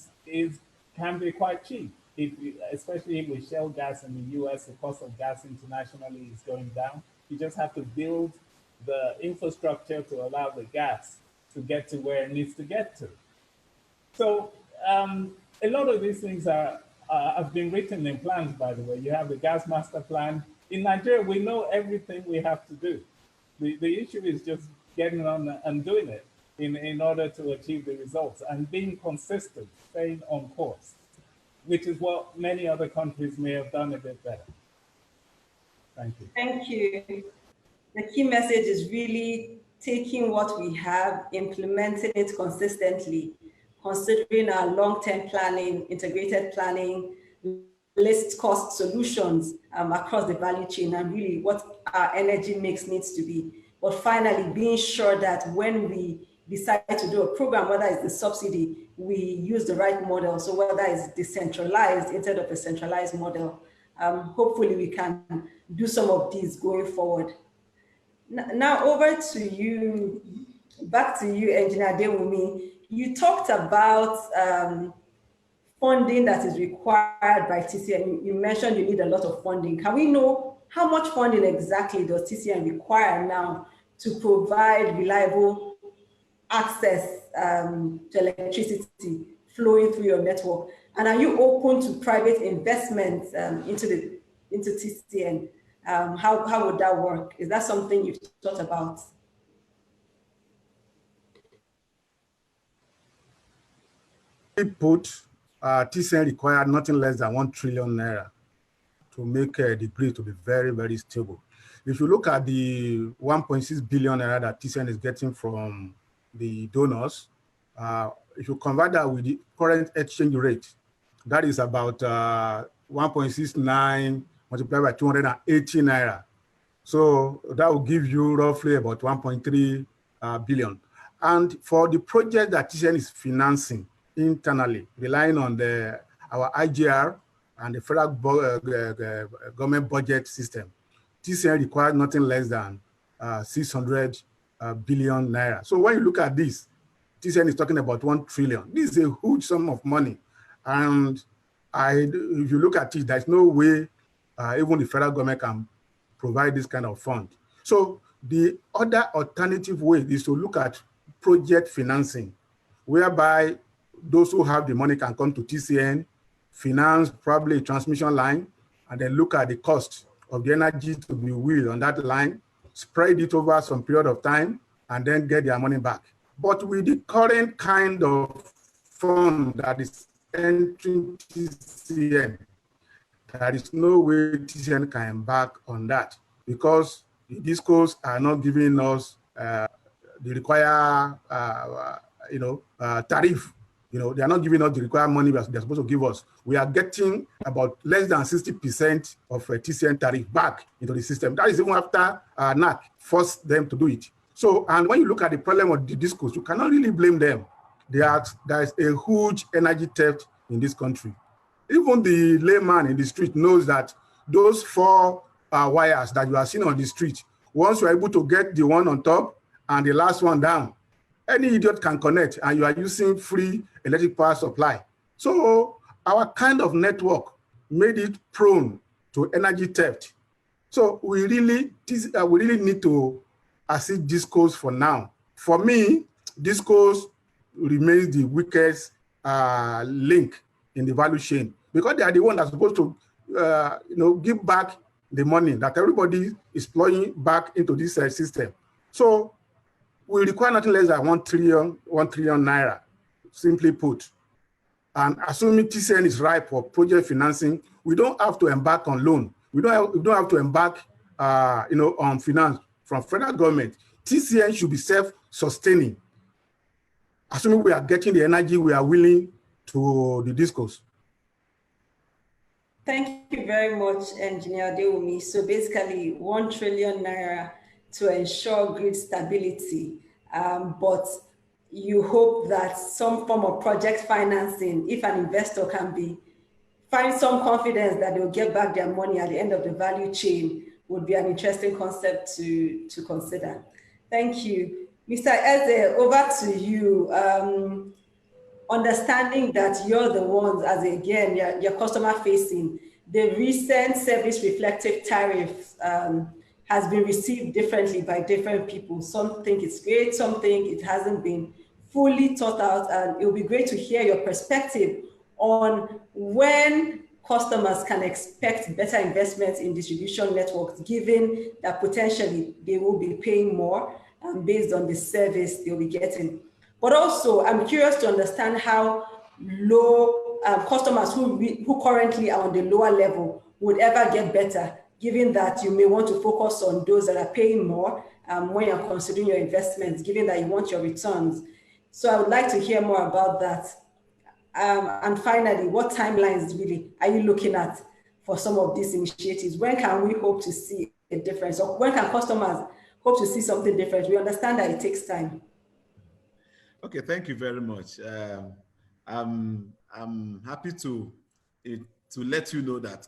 can be quite cheap. Especially with shale gas in the US, the cost of gas internationally is going down. You just have to build the infrastructure to allow the gas to get to where it needs to get to. So a lot of these things have been written in plans, by the way. You have the gas master plan. In Nigeria, we know everything we have to do. The issue is just getting on and doing it in order to achieve the results and being consistent, staying on course, which is what many other countries may have done a bit better. Thank you. Thank you. The key message is really taking what we have, implementing it consistently, considering our long-term planning, integrated planning, list cost solutions across the value chain, and really what our energy mix needs to be. But finally, being sure that when we decide to do a program, whether it's the subsidy, we use the right model. So whether it's decentralized instead of a centralized model, hopefully we can do some of these going forward. Now over to you, back to you, Engineer Adewumi. You talked about funding that is required by TCN. You mentioned you need a lot of funding. Can we know how much funding exactly does TCN require now to provide reliable access to electricity flowing through your network? And are you open to private investments into TCN? How would that work? Is that something you've thought about? put, TCN required nothing less than 1 trillion naira to make the grid to be very, very stable. If you look at the 1.6 billion naira that TCN is getting from the donors, if you convert that with the current exchange rate, that is about 1.69 multiplied by 280 naira. So that will give you roughly about 1.3 billion. And for the project that TCN is financing internally, relying on our IGR and the federal government budget system, TCN requires nothing less than 600 billion naira. So when you look at this, TCN is talking about 1 trillion. This is a huge sum of money. And if you look at it, there's no way even the federal government can provide this kind of fund. So the other alternative way is to look at project financing, whereby those who have the money can come to TCN, finance probably a transmission line, and then look at the cost of the energy to be wheeled on that line, spread it over some period of time, and then get their money back. But with the current kind of fund that is entering TCN, there is no way TCN can embark on that because the DisCos are not giving us the required, tariff. They are not giving us the required money they're supposed to give us. We are getting about less than 60% of TCN tariff back into the system. That is even after NAC forced them to do it. So, and when you look at the problem of the DisCos, you cannot really blame them. There is a huge energy theft in this country. Even the layman in the street knows that those 4 wires that you are seeing on the street, once you are able to get the one on top and the last one down, any idiot can connect and you are using free electric power supply. So our kind of network made it prone to energy theft. So we really need to assist DisCos for now. For me, DisCos remains the weakest link in the value chain because they are the one that's supposed to give back the money that everybody is flowing back into this system. So we require nothing less than 1 trillion naira, simply put. And assuming TCN is ripe for project financing, we don't have to embark on loan. We don't have to embark on finance from federal government. TCN should be self-sustaining, assuming we are getting the energy we are willing to the DisCos. Thank you very much, Engineer Adewumi. So basically 1 trillion naira to ensure grid stability, but you hope that some form of project financing, if an investor can find some confidence that they'll get back their money at the end of the value chain, would be an interesting concept to consider. Thank you. Mr. Eze, over to you. Understanding that you're the ones, you're customer facing, the recent service reflective tariff has been received differently by different people. Some think it's great, some think it hasn't been fully thought out, and it will be great to hear your perspective on when customers can expect better investments in distribution networks, given that potentially they will be paying more based on the service they'll be getting. But also, I'm curious to understand how low customers who currently are on the lower level would ever get better, given that you may want to focus on those that are paying more when you're considering your investments, given that you want your returns. So I would like to hear more about that. And finally, what timelines really are you looking at for some of these initiatives? When can we hope to see a difference? Or when can customers hope to see something different? We understand that it takes time. Okay, thank you very much. I'm happy to let you know that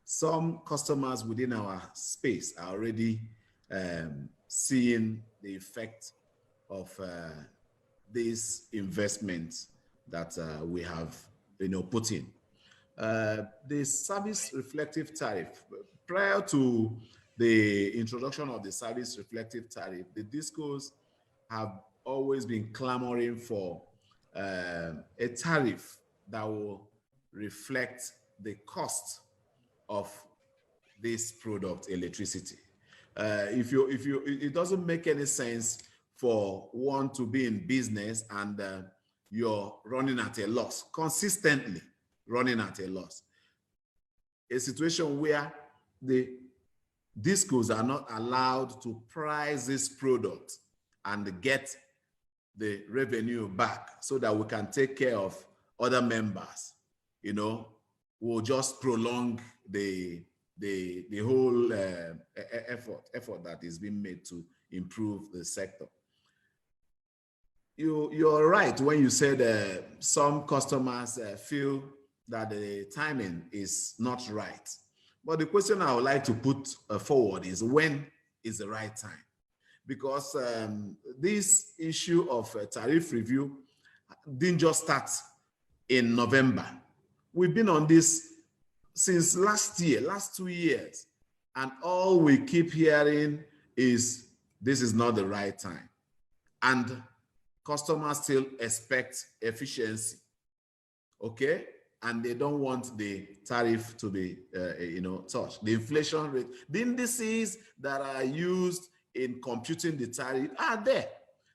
some customers within our space are already seeing the effect of these investments that we have put in. The service reflective tariff, prior to the introduction of the service reflective tariff, the DisCos have always been clamoring for a tariff that will reflect the cost of this product, electricity. It doesn't make any sense for one to be in business and you're running at a loss, consistently running at a loss. A situation where the discos are not allowed to price this product and get the revenue back so that we can take care of other members, you know, will just prolong the whole effort that is being made to improve the sector. You're right when you said some customers feel that the timing is not right. But the question I would like to put forward is, when is the right time? Because this issue of tariff review didn't just start in November. We've been on this since last 2 years, and all we keep hearing is this is not the right time. And customers still expect efficiency, okay? And they don't want the tariff to be, touched. The inflation rate, the indices that are used in computing the tariff are there.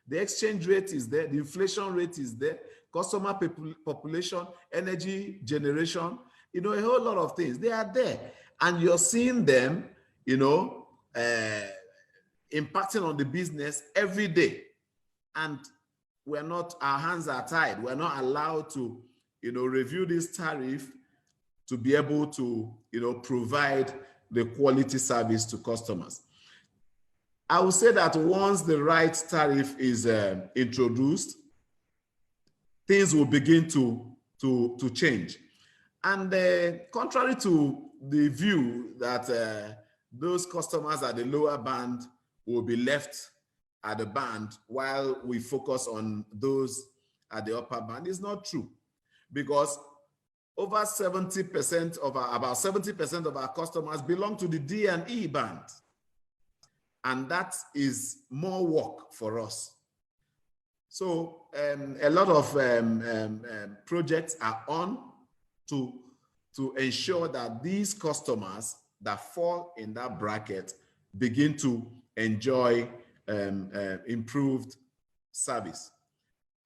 The exchange rate is there, the inflation rate is there, customer population, energy generation, a whole lot of things, they are there. And you're seeing them, impacting on the business every day. And our hands are tied. We're not allowed to, review this tariff to be able to, provide the quality service to customers. I would say that once the right tariff is introduced, things will begin to change. And contrary to the view that those customers at the lower band will be left at the band while we focus on those at the upper band, is not true. Because about 70% of our customers belong to the D and E band. And that is more work for us. So a lot of projects are on to ensure that these customers that fall in that bracket begin to enjoy improved service.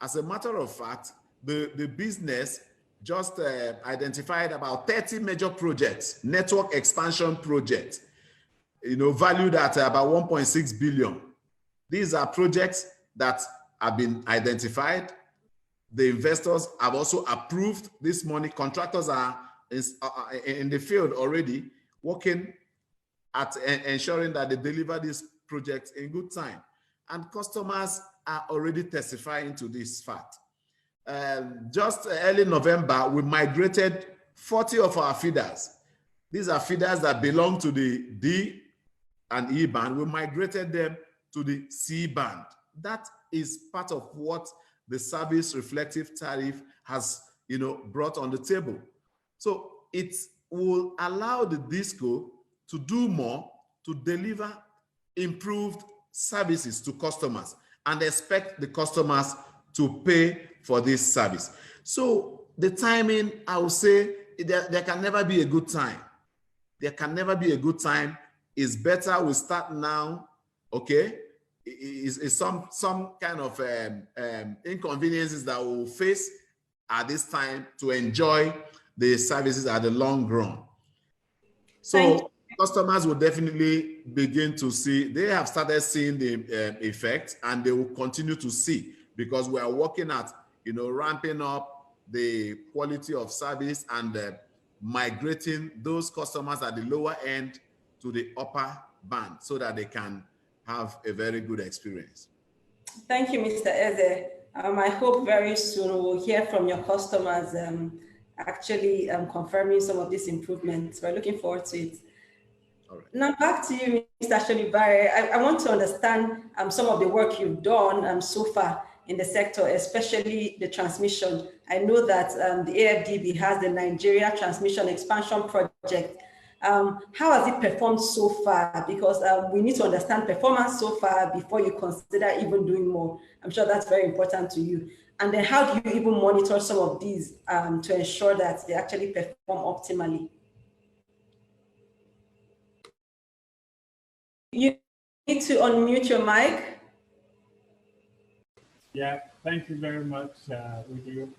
As a matter of fact, the business just identified about 30 major projects, network expansion projects, valued at about 1.6 billion. These are projects that have been identified. The investors have also approved this money. Contractors are in the field already working at ensuring that they deliver these projects in good time. And customers are already testifying to this fact. Just early November, we migrated 40 of our feeders. These are feeders that belong to the D and E band. We migrated them to the C band. That is part of what the service reflective tariff has, brought on the table. So it will allow the DISCO to do more, to deliver improved services to customers, and expect the customers to pay for this service. So the timing, I would say, there can never be a good time. There can never be a good time. It's better we start now, okay? Is some kind of inconveniences that we'll face at this time to enjoy the services at the long run. So customers will definitely begin to see, they have started seeing the effect, and they will continue to see, because we are working at, ramping up the quality of service and migrating those customers at the lower end to the upper band so that they can have a very good experience. Thank you, Mr. Eze. I hope very soon we'll hear from your customers actually confirming some of these improvements. We're looking forward to it. All right. Now back to you, Mr. Sonibare. I want to understand some of the work you've done so far in the sector, especially the transmission. I know that the AFDB has the Nigeria Transmission Expansion Project. How has it performed so far? Because we need to understand performance so far before you consider even doing more. I'm sure that's very important to you. And then how do you even monitor some of these to ensure that they actually perform optimally? You need to unmute your mic. Yeah, Thank you very much, Uju.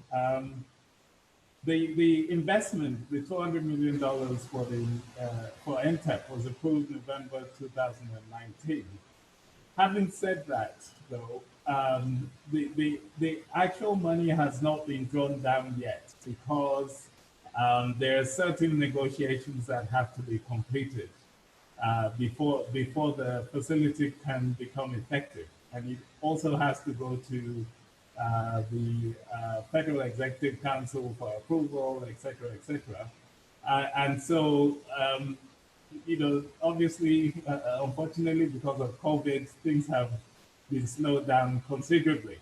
The investment, the $200 million for NTEP was approved November 2019. Having said that, though, the actual money has not been drawn down yet because there are certain negotiations that have to be completed before the facility can become effective, and it also has to go to the Federal Executive Council for approval, et cetera, et cetera. And so, obviously, unfortunately, because of COVID, things have been slowed down considerably.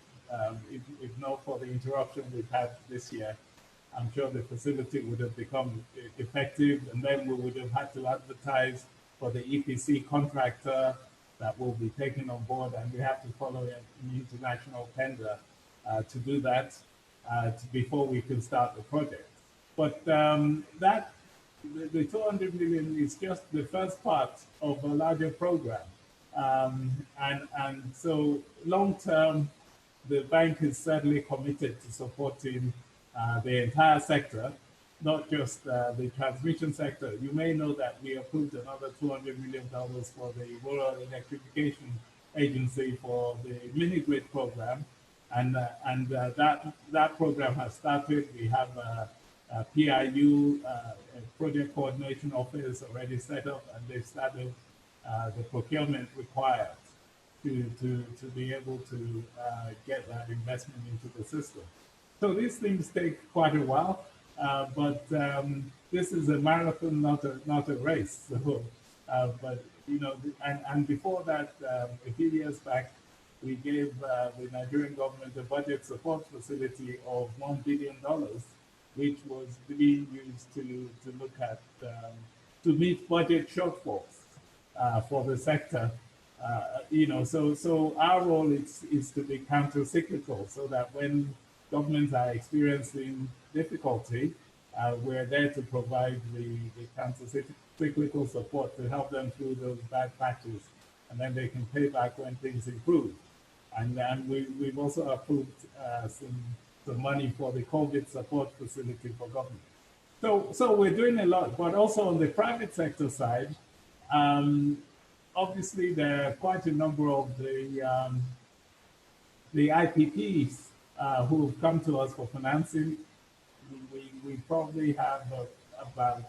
If not for the interruption we've had this year, I'm sure the facility would have become effective, and then we would have had to advertise for the EPC contractor that will be taken on board, and we have to follow an international tender to do that before we can start the project. But the 200 million is just the first part of a larger program. And so long term, the bank is certainly committed to supporting the entire sector, not just the transmission sector. You may know that we approved another $200 million for the Rural Electrification Agency for the mini-grid program. And that program has started. We have a PIU, a project coordination office already set up, and they've started the procurement required to be able to get that investment into the system. So these things take quite a while, but this is a marathon, not a race. So, but and before that, a few years back, we gave the Nigerian government a budget support facility of $1 billion, which was being used to look at to meet budget shortfalls for the sector. So our role is to be counter-cyclical, so that when governments are experiencing difficulty, we're there to provide the counter-cyclical support to help them through those bad patches, and then they can pay back when things improve. And then we've also approved some money for the COVID support facility for government. So we're doing a lot, but also on the private sector side, obviously there are quite a number of the IPPs who have come to us for financing. We probably have about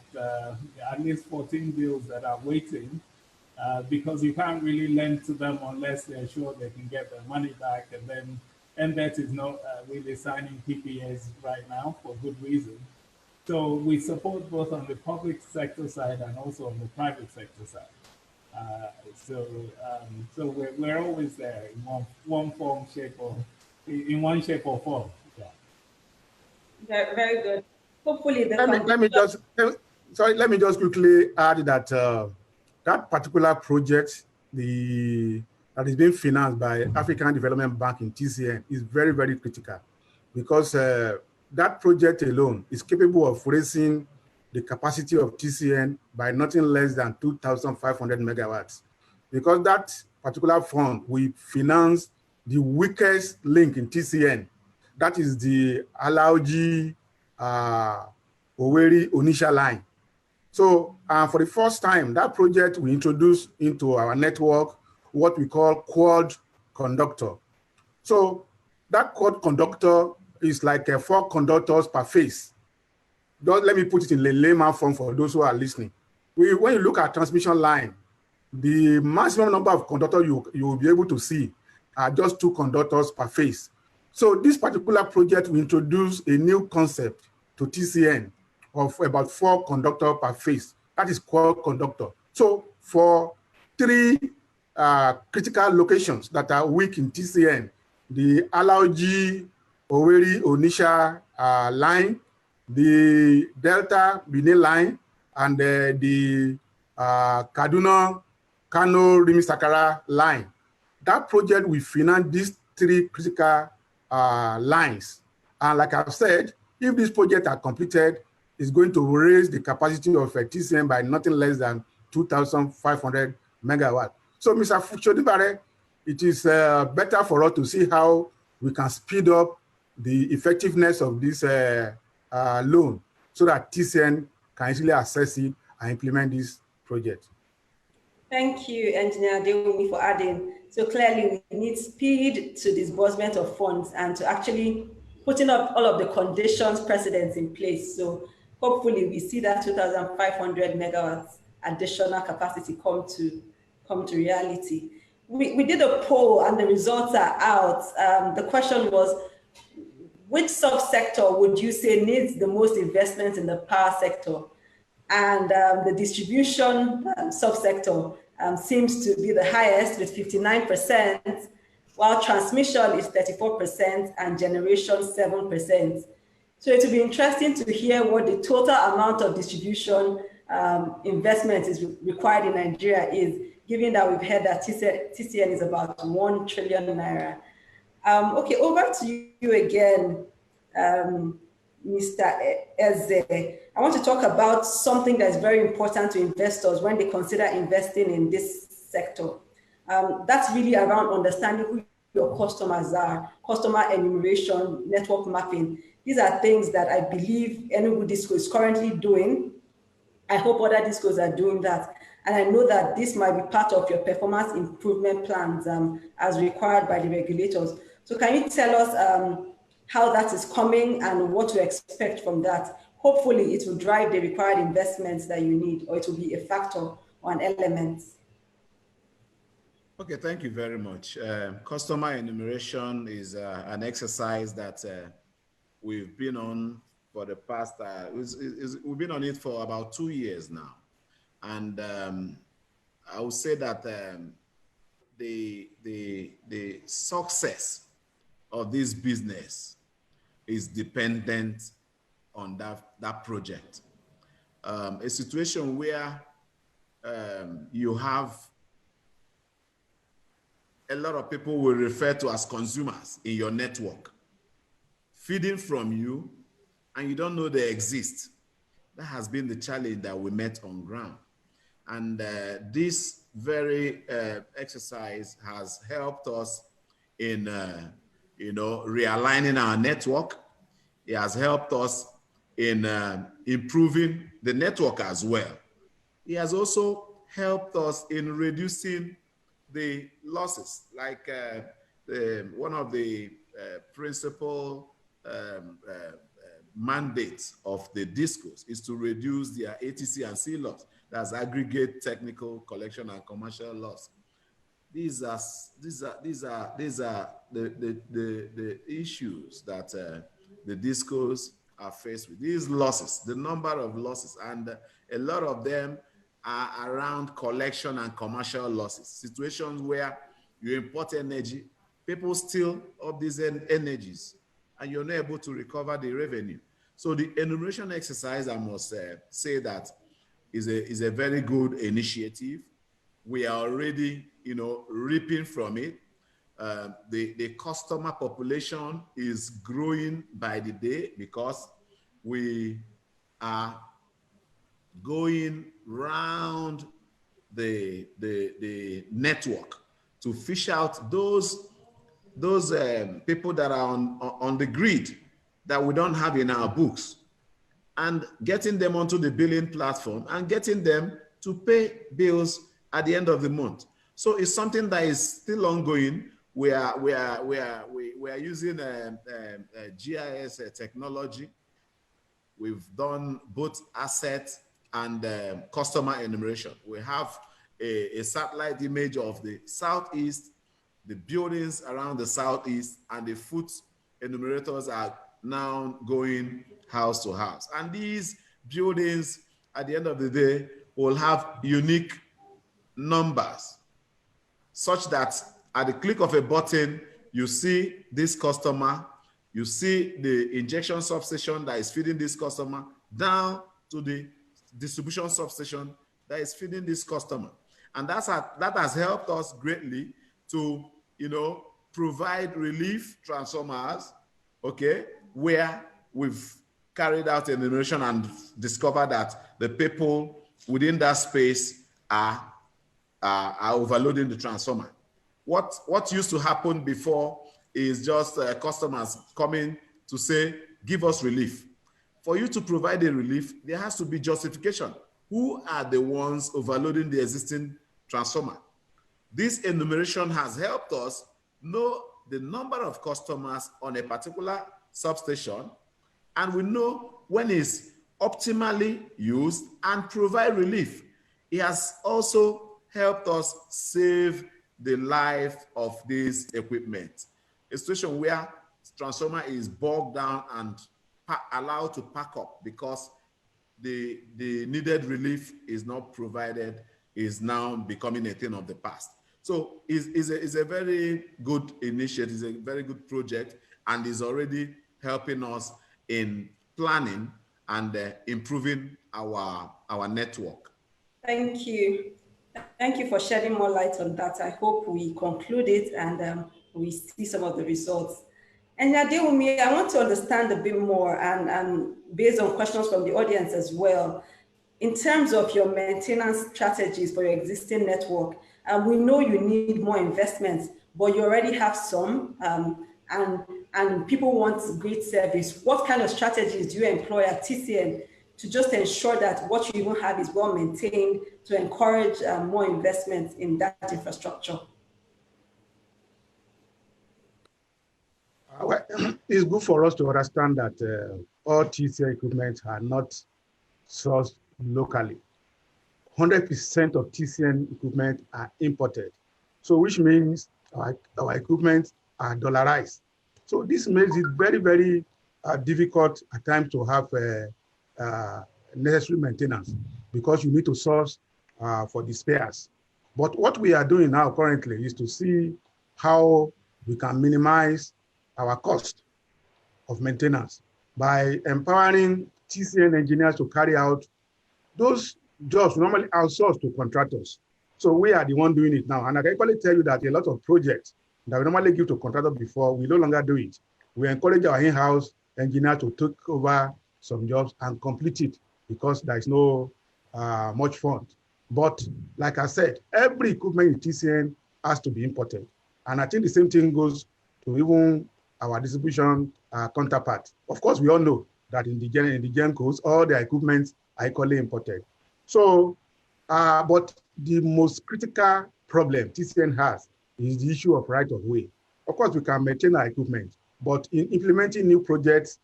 at least 14 deals that are waiting because you can't really lend to them unless they're sure they can get their money back. And then NBET is not really signing PPAs right now for good reason. So we support both on the public sector side and also on the private sector side. So we're always there in one form, shape, or in one shape or form. Yeah. Very good. Hopefully, let me just quickly add that that particular project, that is being financed by African Development Bank in TCN, is very, very critical, because that project alone is capable of raising the capacity of TCN by nothing less than 2,500 megawatts. Because that particular fund, we finance the weakest link in TCN. That is the Alaoji Owerri Onitsha line. So for the first time, that project we introduced into our network what we call quad conductor. So that quad conductor is like 4 conductors per phase. Let me put it in layman form for those who are listening. When you look at transmission line, the maximum number of conductors you will be able to see are just 2 conductors per phase. So this particular project, we introduced a new concept to TCN of about 4 conductors per phase. That is quad conductor. So for 3 critical locations that are weak in TCN, the Alaoji Owerri Onitsha line, the Delta Benin line, and the Kaduna Kano Rimi Sakara line. That project will finance these 3 critical lines. And like I've said, if these projects are completed, it's going to raise the capacity of TCN by nothing less than 2,500 megawatts. So, Mr. Chodibare, it is better for us to see how we can speed up the effectiveness of this loan so that TCN can easily assess it and implement this project. Thank you, Engineer Adewumi, for adding. So clearly, we need speed to disbursement of funds and to actually putting up all of the conditions precedents in place. So hopefully, we see that 2,500 megawatts additional capacity come to reality. We did a poll and the results are out. The question was, which subsector would you say needs the most investment in the power sector? And the distribution subsector seems to be the highest with 59%, while transmission is 34% and generation 7%. So it will be interesting to hear what the total amount of distribution investment is required in Nigeria is, given that we've heard that TCN is about 1 trillion naira. Okay, over to you again, Mr. Eze. I want to talk about something that's very important to investors when they consider investing in this sector. That's really around understanding who your customers are, customer enumeration, network mapping. These are things that I believe Enugu Disco is currently doing. I hope other discos are doing that. And I know that this might be part of your performance improvement plans as required by the regulators. So can you tell us how that is coming and what to expect from that? Hopefully it will drive the required investments that you need, or it will be a factor or an element. Okay, thank you very much. Customer enumeration is an exercise that we've been on for the past, we've been on it for about 2 years now. And I would say that the success of this business is dependent on that project. A situation where you have a lot of people will refer to as consumers in your network, feeding from you, and you don't know they exist. That has been the challenge that we met on ground. And this very exercise has helped us in realigning our network. It has helped us in improving the network as well. It has also helped us in reducing the losses. Like one of the principal mandates of the DISCOs is to reduce their ATC and C loss. That's aggregate technical collection and commercial loss. These are the issues that the DISCOs are faced with. These losses, the number of losses, and a lot of them are around collection and commercial losses. Situations where you import energy, people steal of these energies, and you're not able to recover the revenue. So the enumeration exercise, I must say that is a very good initiative. We are already, reaping from it. The customer population is growing by the day because we are going round the network to fish out those people that are on the grid that we don't have in our books, and getting them onto the billing platform and getting them to pay bills at the end of the month. So it's something that is still ongoing. We are using GIS technology. We've done both asset and customer enumeration. We have a satellite image of the southeast, the buildings around the southeast, and the foot enumerators are now going house to house. And these buildings, at the end of the day, will have unique numbers, such that at the click of a button, you see this customer, you see the injection substation that is feeding this customer, down to the distribution substation that is feeding this customer. And that has helped us greatly to, provide relief transformers, okay, where we've carried out enumeration and discovered that the people within that space are overloading the transformer. What used to happen before is just customers coming to say, give us relief. For you to provide a relief, there has to be justification. Who are the ones overloading the existing transformer? This enumeration has helped us know the number of customers on a particular substation, and we know when it's optimally used and provide relief. It has also helped us save the life of this equipment. A situation where transformer is bogged down and allowed to pack up because the needed relief is not provided is now becoming a thing of the past. So it's a very good initiative, it's a very good project, and is already helping us in planning and improving our network. Thank you. Thank you for shedding more light on that. I hope we conclude it and we see some of the results. And Adewumi, I want to understand a bit more and based on questions from the audience as well, in terms of your maintenance strategies for your existing network. We know you need more investments, but you already have some, and people want great service. What kind of strategies do you employ at TCN to just ensure that what you even have is well maintained, to encourage more investments in that infrastructure? Well, it's good for us to understand that all TCN equipment are not sourced locally. 100% of TCN equipment are imported. So which means our equipment are dollarized. So this makes it very, very difficult at times to have necessary maintenance because you need to source for the spares. But what we are doing now currently is to see how we can minimize our cost of maintenance by empowering TCN engineers to carry out those jobs normally outsourced to contractors. So we are the one doing it now. And I can equally tell you that a lot of projects that we normally give to contractors before, we no longer do it. We encourage our in-house engineers to take over some jobs and complete it because there is no much fund. But like I said, every equipment in TCN has to be imported. And I think the same thing goes to even our distribution counterpart. Of course, we all know that in the GenCos, all the equipment are equally imported. So, but the most critical problem TCN has is the issue of right of way. Of course, we can maintain our equipment, but in implementing new projects,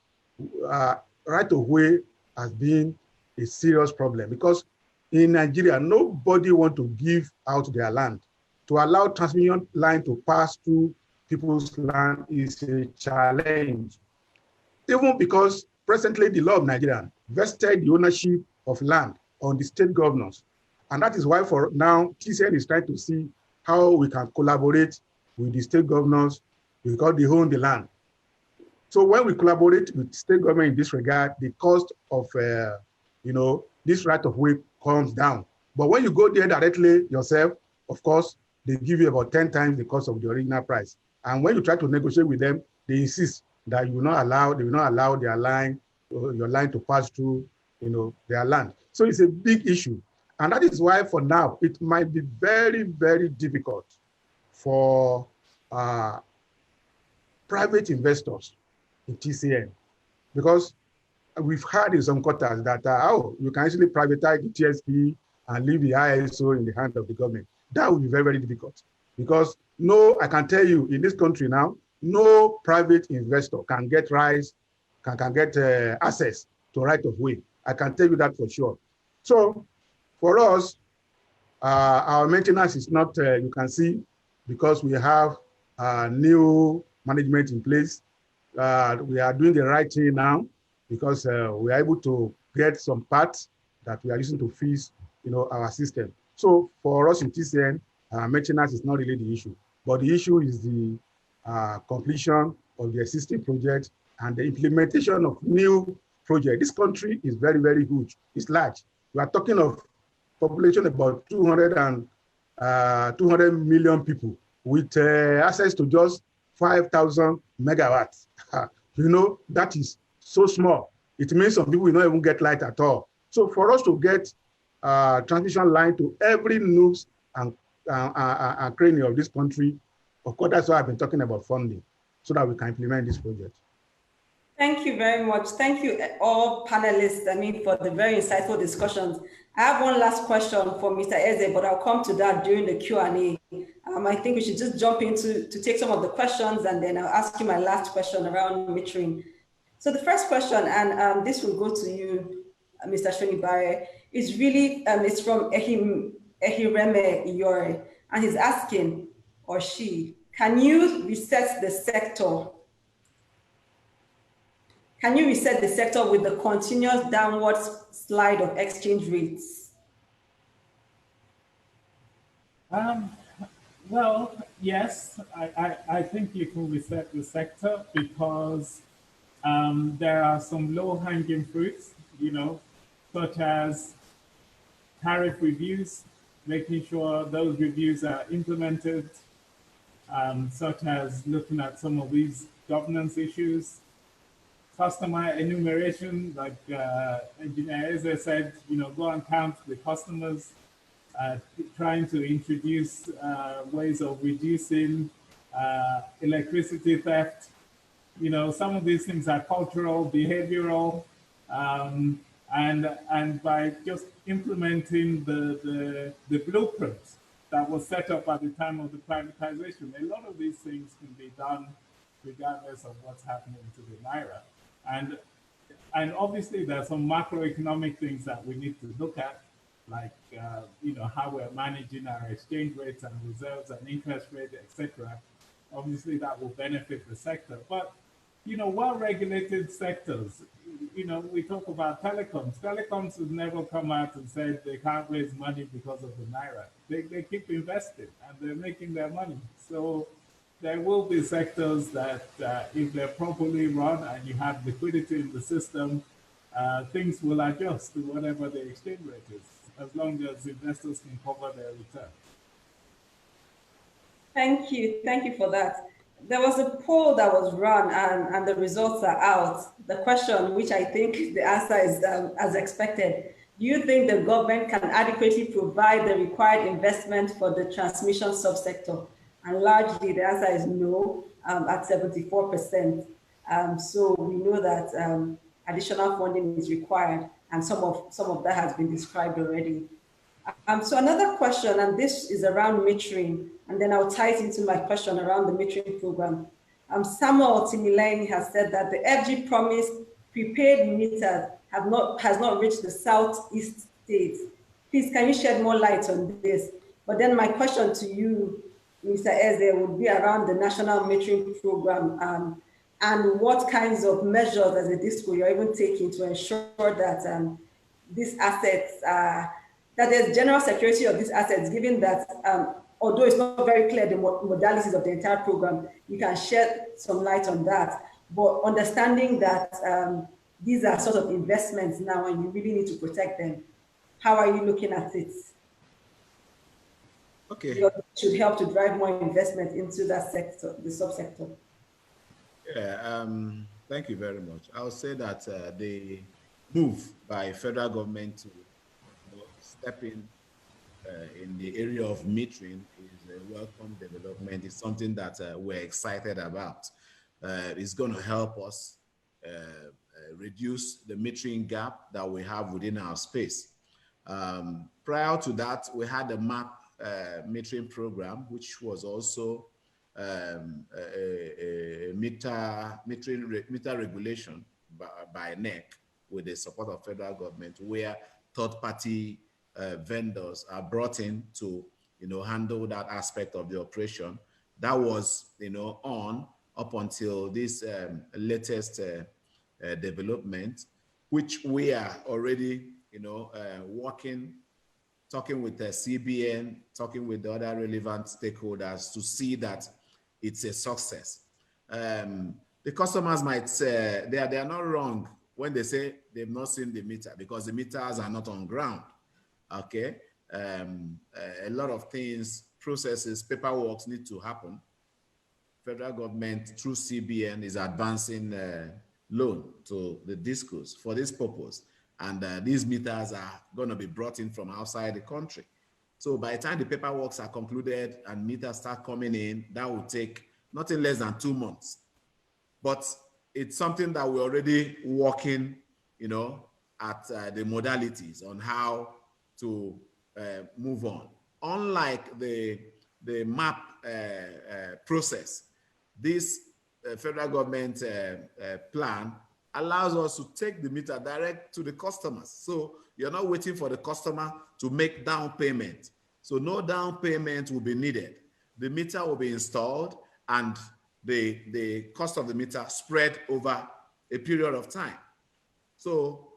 right of way has been a serious problem because in Nigeria, nobody wants to give out their land. To allow transmission line to pass through people's land is a challenge. Even because presently the law of Nigeria vested the ownership of land on the state governors. And that is why for now, TCN is trying to see how we can collaborate with the state governors because they own the land. So when we collaborate with state government in this regard, the cost of, this right of way comes down. But when you go there directly yourself, of course, they give you about 10 times the cost of the original price. And when you try to negotiate with them, they insist that they will not allow their line, your line to pass through, their land. So it's a big issue. And that is why for now, it might be very, very difficult for private investors in TCN, because we've heard in some quarters that, you can actually privatize the TSP and leave the ISO in the hand of the government. That would be very, very difficult because I can tell you in this country now, no private investor can get access to right of way. I can tell you that for sure. So for us, our maintenance is not, you can see, because we have new management in place. We are doing the right thing now because we are able to get some parts that we are using to fix, our system. So for us in TCN, maintenance is not really the issue, but the issue is the completion of the existing project and the implementation of new projects. This country is very, very huge. It's large. We are talking of population about 200 million people with access to just 5,000 megawatts. That is so small. It means some people will not even get light at all. So for us to get transmission line to every nooks and cranny of this country, of course, that's why I've been talking about funding. so that we can implement this project. Thank you very much. Thank you all panelists, for the very insightful discussions. I have one last question for Mr. Eze, but I'll come to that during the Q&A. I think we should just jump into to take some of the questions, and then I'll ask you my last question around metering. So the first question, and this will go to you, Mr. Shonibare, is really, it's from Ehireme Iyore, and he's asking, or she, can you reset the sector? Can you reset the sector with the continuous downward slide of exchange rates? Well, yes, I think you can reset the sector because there are some low-hanging fruits, such as tariff reviews, making sure those reviews are implemented, such as looking at some of these governance issues, customer enumeration, like Engineer Eze said, go and count the customers, trying to introduce ways of reducing electricity theft. Some of these things are cultural, behavioral, and by just implementing the blueprint that was set up at the time of the privatization, a lot of these things can be done regardless of what's happening to the Naira. And obviously there are some macroeconomic things that we need to look at, like how we're managing our exchange rates and reserves and interest rate, etc. Obviously that will benefit the sector. But well-regulated sectors, we talk about telecoms. Telecoms have never come out and said they can't raise money because of the Naira. They keep investing and they're making their money. So there will be sectors that, if they're properly run and you have liquidity in the system, things will adjust to whatever the exchange rate is, as long as investors can cover their return. Thank you for that. There was a poll that was run and the results are out. The question, which I think the answer is as expected, do you think the government can adequately provide the required investment for the transmission subsector? And largely the answer is no, at 74%. So we know that additional funding is required, and some of that has been described already. So another question, and this is around metering, and then I'll tie it into my question around the metering program. Samuel Timilein has said that the FG promised prepaid meters has not reached the southeast states. Please, can you shed more light on this? But then my question to you, Mr. Eze, would be around the national metering program, and what kinds of measures as a DISCO you're even taking to ensure that these assets, that there's general security of these assets, given that although it's not very clear the modalities of the entire program, you can shed some light on that. But understanding that these are sort of investments now and you really need to protect them, how are you looking at it? Okay. It should help to drive more investment into that sector, the subsector. Yeah, thank you very much. I'll say that the move by federal government to step in the area of metering is a welcome development. It's something that we're excited about. It's going to help us reduce the metering gap that we have within our space. Prior to that, we had the MAP metering program, which was also a meter regulation by NEC with the support of federal government, where third-party vendors are brought in to handle that aspect of the operation. That was on up until this latest development, which we are already talking with the CBN, talking with the other relevant stakeholders to see that it's a success. The customers might say they are not wrong when they say they've not seen the meter, because the meters are not on ground. Okay, a lot of things, processes, paperwork need to happen. Federal government through CBN is advancing loan to the DISCOs for this purpose. And these meters are going to be brought in from outside the country. So by the time the paperwork are concluded and meters start coming in, that will take nothing less than 2 months but it's something that we're already working, at the modalities on how to move on. Unlike the MAP process, this federal government plan allows us to take the meter direct to the customers. So you're not waiting for the customer to make down payment. So no down payment will be needed. The meter will be installed and the cost of the meter spread over a period of time. So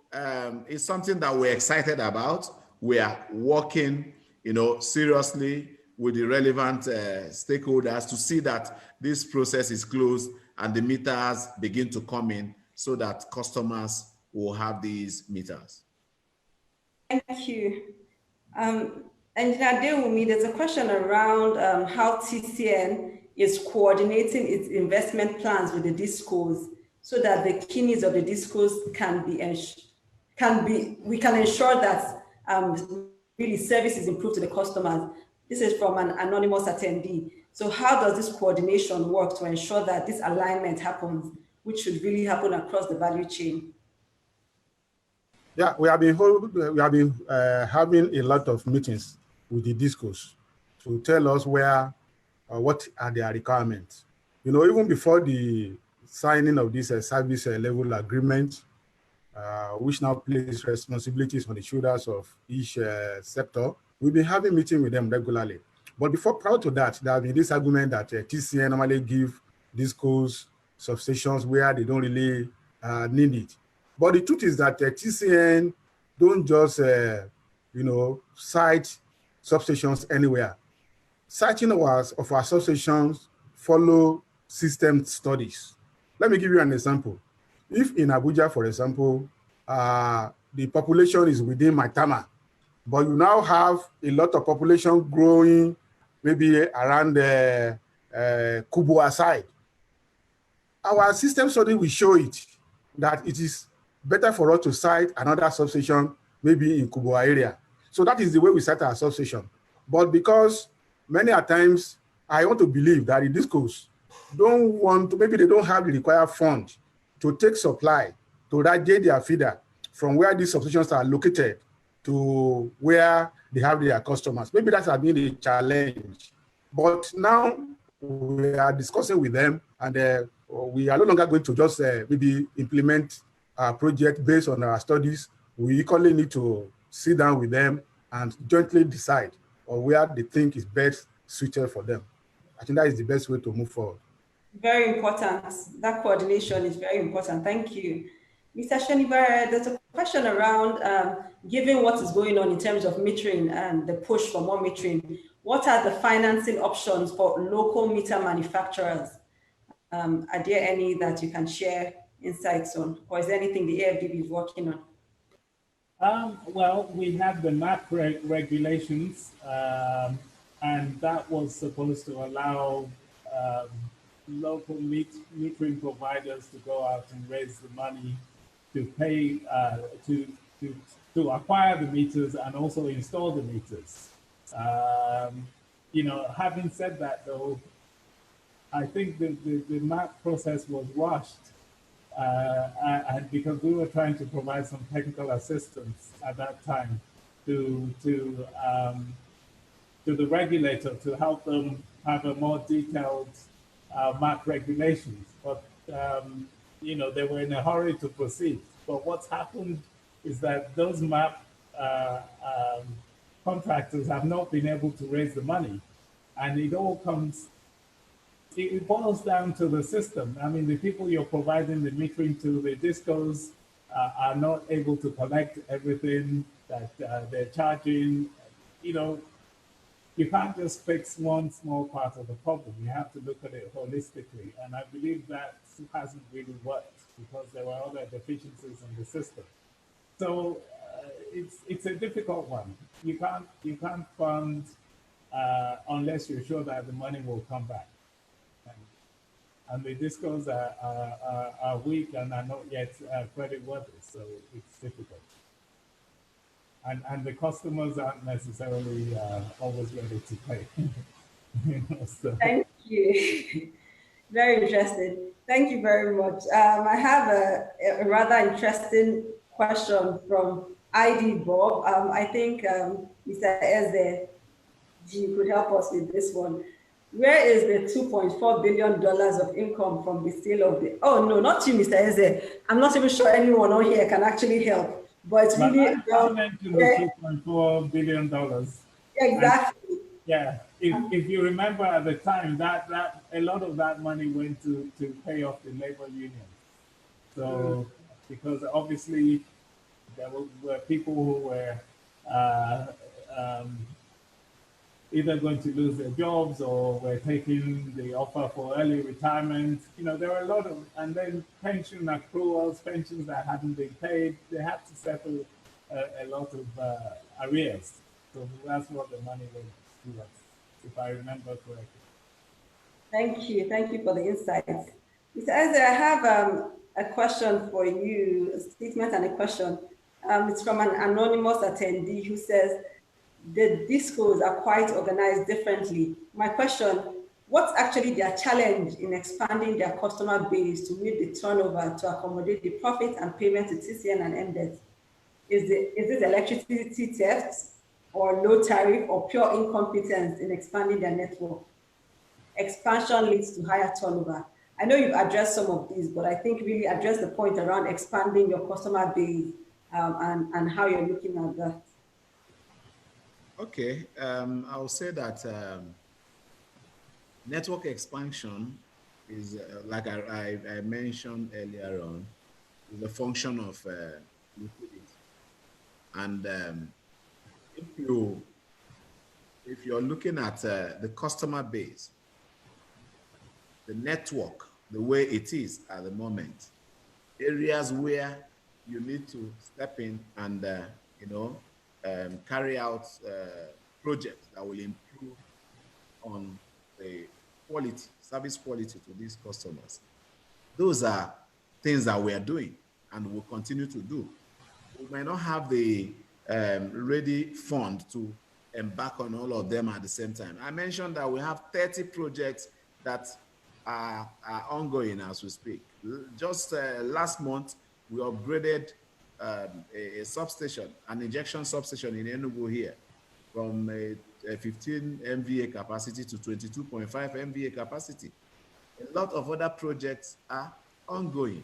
it's something that we're excited about. We are working, seriously with the relevant stakeholders to see that this process is closed and the meters begin to come in so that customers will have these meters. Thank you. Engineer Adewumi, there's a question around how TCN is coordinating its investment plans with the DisCos so that the key needs of the DisCos we can ensure that really service is improved to the customers. This is from an anonymous attendee. So how does this coordination work to ensure that this alignment happens, which should really happen across the value chain? Yeah, we have been having a lot of meetings with the DisCos to tell us what are their requirements. Even before the signing of this service level agreement, which now places responsibilities on the shoulders of each sector, we've been having meetings with them regularly. But prior to that, there has been this argument that TCN normally give DisCos substations where they don't really need it. But the truth is that TCN don't just, site substations anywhere. Siting of our substations follow system studies. Let me give you an example. If in Abuja, for example, the population is within Maitama, but you now have a lot of population growing maybe around the Kubwa side, our system study will show it that it is better for us to site another substation maybe in Kubwa area. So that is the way we site our substation. But because many a times I want to believe that the DisCos don't want to, maybe they don't have the required fund to take supply to radiate their feeder from where these substations are located to where they have their customers. Maybe that has been a challenge. But now we are discussing with them, and we are no longer going to just maybe implement a project based on our studies. We equally need to sit down with them and jointly decide on where they think is best suited for them. I think that is the best way to move forward. Very important. That coordination is very important. Thank you. Mr. Shenibare, there's a question around, given what is going on in terms of metering and the push for more metering, what are the financing options for local meter manufacturers? Are there any that you can share insights on, or is there anything the AFDB is working on? Well, we have the MAP regulations, and that was supposed to allow local metering providers to go out and raise the money to pay to acquire the meters and also install the meters. Having said that, though, I think the MAP process was rushed, and because we were trying to provide some technical assistance at that time to the regulator to help them have a more detailed MAP regulations, but they were in a hurry to proceed. But what's happened is that those MAP contractors have not been able to raise the money, and it boils down to the system. I mean, the people you're providing the metering to, the DisCos, are not able to collect everything that they're charging. You can't just fix one small part of the problem. You have to look at it holistically. And I believe that hasn't really worked because there were other deficiencies in the system. So it's a difficult one. You can't fund unless you're sure that the money will come back. And the DisCos are weak and are not yet creditworthy, so it's difficult. And the customers aren't necessarily always ready to pay. So. Thank you. Very interesting. Thank you very much. I have a rather interesting question from ID Bob. I think Mr. Eze, you could help us with this one. Where is the $2.4 billion of income from the sale of the, oh no, not you, Mr. Eze. I'm not even sure anyone on here can actually help, but it's really about $2.4 billion. Exactly. And, yeah, if you remember at the time, that a lot of that money went to pay off the labor union. So, because obviously there were people who were either going to lose their jobs or were taking the offer for early retirement. You know, there were a lot of, and then pension accruals, pensions that hadn't been paid, they had to settle a lot of arrears. So that's what the money went to, if I remember correctly. Thank you. Thank you for the insights. Mr. Eze, I have a question for you, a statement and a question. It's from an anonymous attendee who says, the discos are quite organized differently. My question, what's actually their challenge in expanding their customer base to meet the turnover to accommodate the profit and payment to TCN and MDET? Is this electricity theft or low tariff or pure incompetence in expanding their network? Expansion leads to higher turnover. I know you've addressed some of these, but I think really address the point around expanding your customer base and how you're looking at that. Okay, I'll say that network expansion is, like I mentioned earlier on, is a function of liquidity. And if you're looking at the customer base, the network, the way it is at the moment, areas where you need to step in and carry out projects that will improve on the quality, service quality to these customers. Those are things that we are doing and will continue to do. We may not have the ready fund to embark on all of them at the same time. I mentioned that we have 30 projects that are ongoing as we speak. Just last month, we upgraded a substation, an injection substation in Enugu here, from a 15 MVA capacity to 22.5 MVA capacity. A lot of other projects are ongoing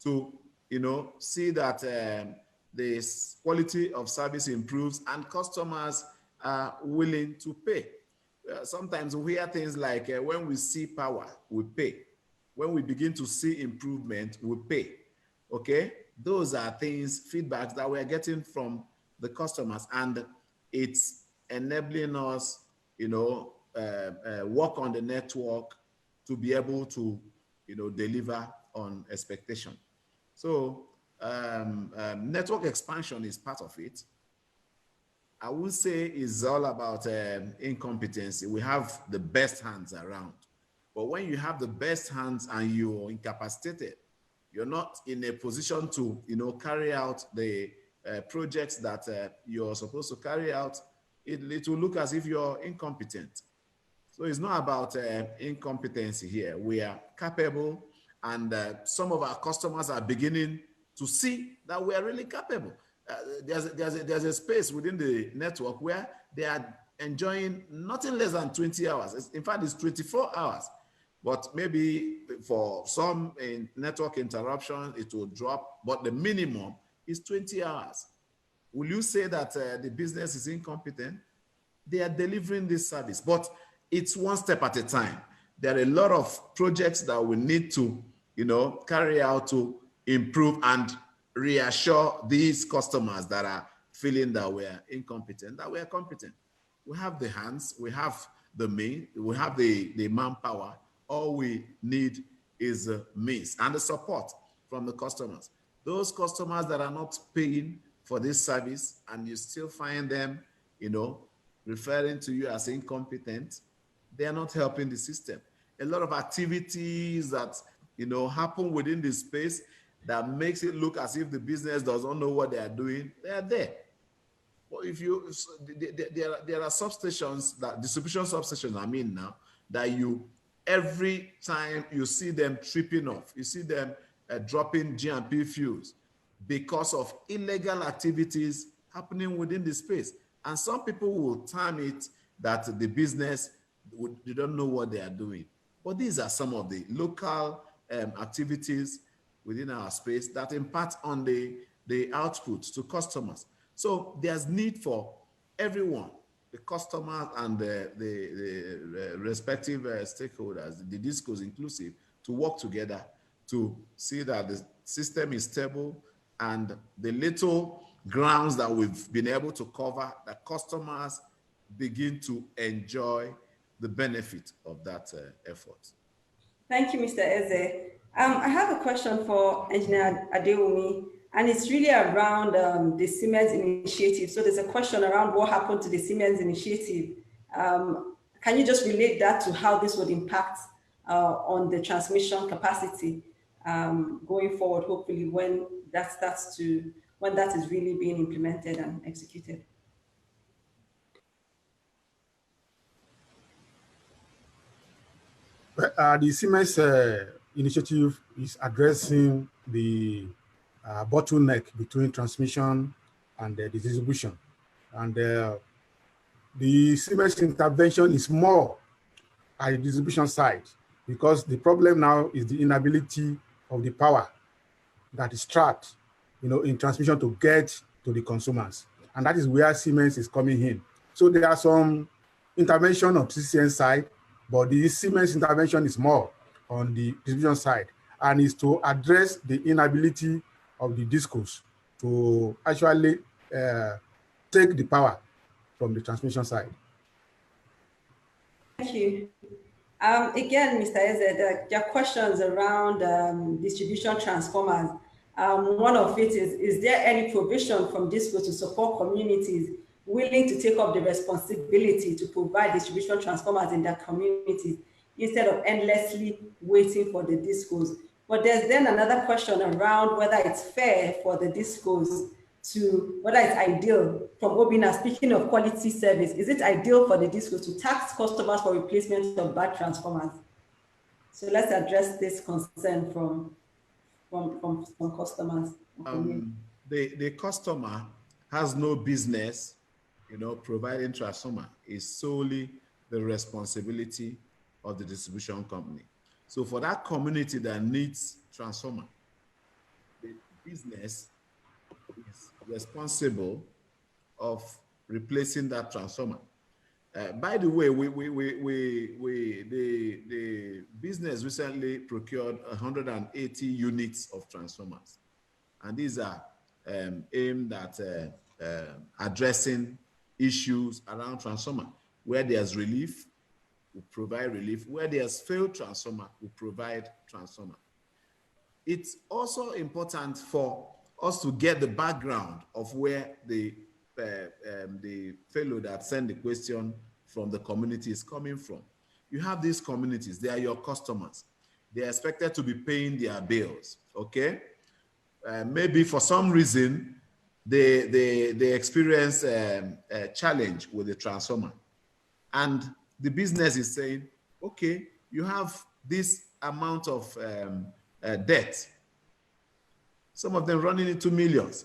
to, see that the quality of service improves and customers are willing to pay. Sometimes we hear things like, when we see power, we pay. When we begin to see improvement, we pay. Okay? Those are things, feedbacks that we're getting from the customers, and it's enabling us, work on the network to be able to, deliver on expectation. So network expansion is part of it. I would say it's all about incompetency. We have the best hands around. But when you have the best hands and you're incapacitated, you're not in a position to, carry out the projects that you're supposed to carry out, it will look as if you're incompetent. So it's not about incompetency here. We are capable, and some of our customers are beginning to see that we are really capable. There's a space within the network where they are enjoying nothing less than 20 hours. In fact, it's 24 hours. But maybe for some network interruption, it will drop, but the minimum is 20 hours. Will you say that the business is incompetent? They are delivering this service, but it's one step at a time. There are a lot of projects that we need to, carry out to improve and reassure these customers that are feeling that we're incompetent, that we're competent. We have the hands, we have the means, we have the manpower. All we need is means and the support from the customers. Those customers that are not paying for this service and you still find them, referring to you as incompetent, they are not helping the system. A lot of activities that, happen within the space that makes it look as if the business doesn't know what they are doing, they are there. Well, there are substations, that distribution substations, now, that you Every time you see them tripping off, you see them dropping G&P fuels because of illegal activities happening within the space. And some people will term it that the business, they don't know what they are doing. But these are some of the local activities within our space that impact on the output to customers. So there's need for everyone, the customers and the respective stakeholders, the DISCOs inclusive, to work together to see that the system is stable and the little grounds that we've been able to cover, that customers begin to enjoy the benefit of that effort. Thank you, Mr. Eze. I have a question for Engineer Adewumi, and it's really around the Siemens initiative. So there's a question around what happened to the Siemens initiative. Can you just relate that to how this would impact on the transmission capacity going forward, hopefully when that is really being implemented and executed? The Siemens initiative is addressing the bottleneck between transmission and the distribution. And the Siemens intervention is more at the distribution side, because the problem now is the inability of the power that is trapped, in transmission to get to the consumers. And that is where Siemens is coming in. So there are some intervention on TCN side, but the Siemens intervention is more on the distribution side, and is to address the inability of the DISCOs to actually take the power from the transmission side. Thank you. Again, Mr. Eze, there are questions around distribution transformers. One of it is there any provision from DISCO to support communities willing to take up the responsibility to provide distribution transformers in their communities instead of endlessly waiting for the DISCOs? But there's then another question around whether it's fair for the DISCOs whether it's ideal from Obina, speaking of quality service, is it ideal for the DISCOs to tax customers for replacement of bad transformers? So let's address this concern from customers. The customer has no business, providing transformer. Is solely the responsibility of the distribution company. So for that community that needs transformer, the business is responsible of replacing that transformer. By the way, the business recently procured 180 units of transformers, and these are aimed at addressing issues around transformer. Where there's relief, we provide relief. Where there's failed transformer, we provide transformer. It's also important for us to get the background of where the fellow that sent the question from the community is coming from. You have these communities, they are your customers. They are expected to be paying their bills, okay? Maybe for some reason, they experience a challenge with the transformer. And the business is saying, okay, you have this amount of debt. Some of them running into millions.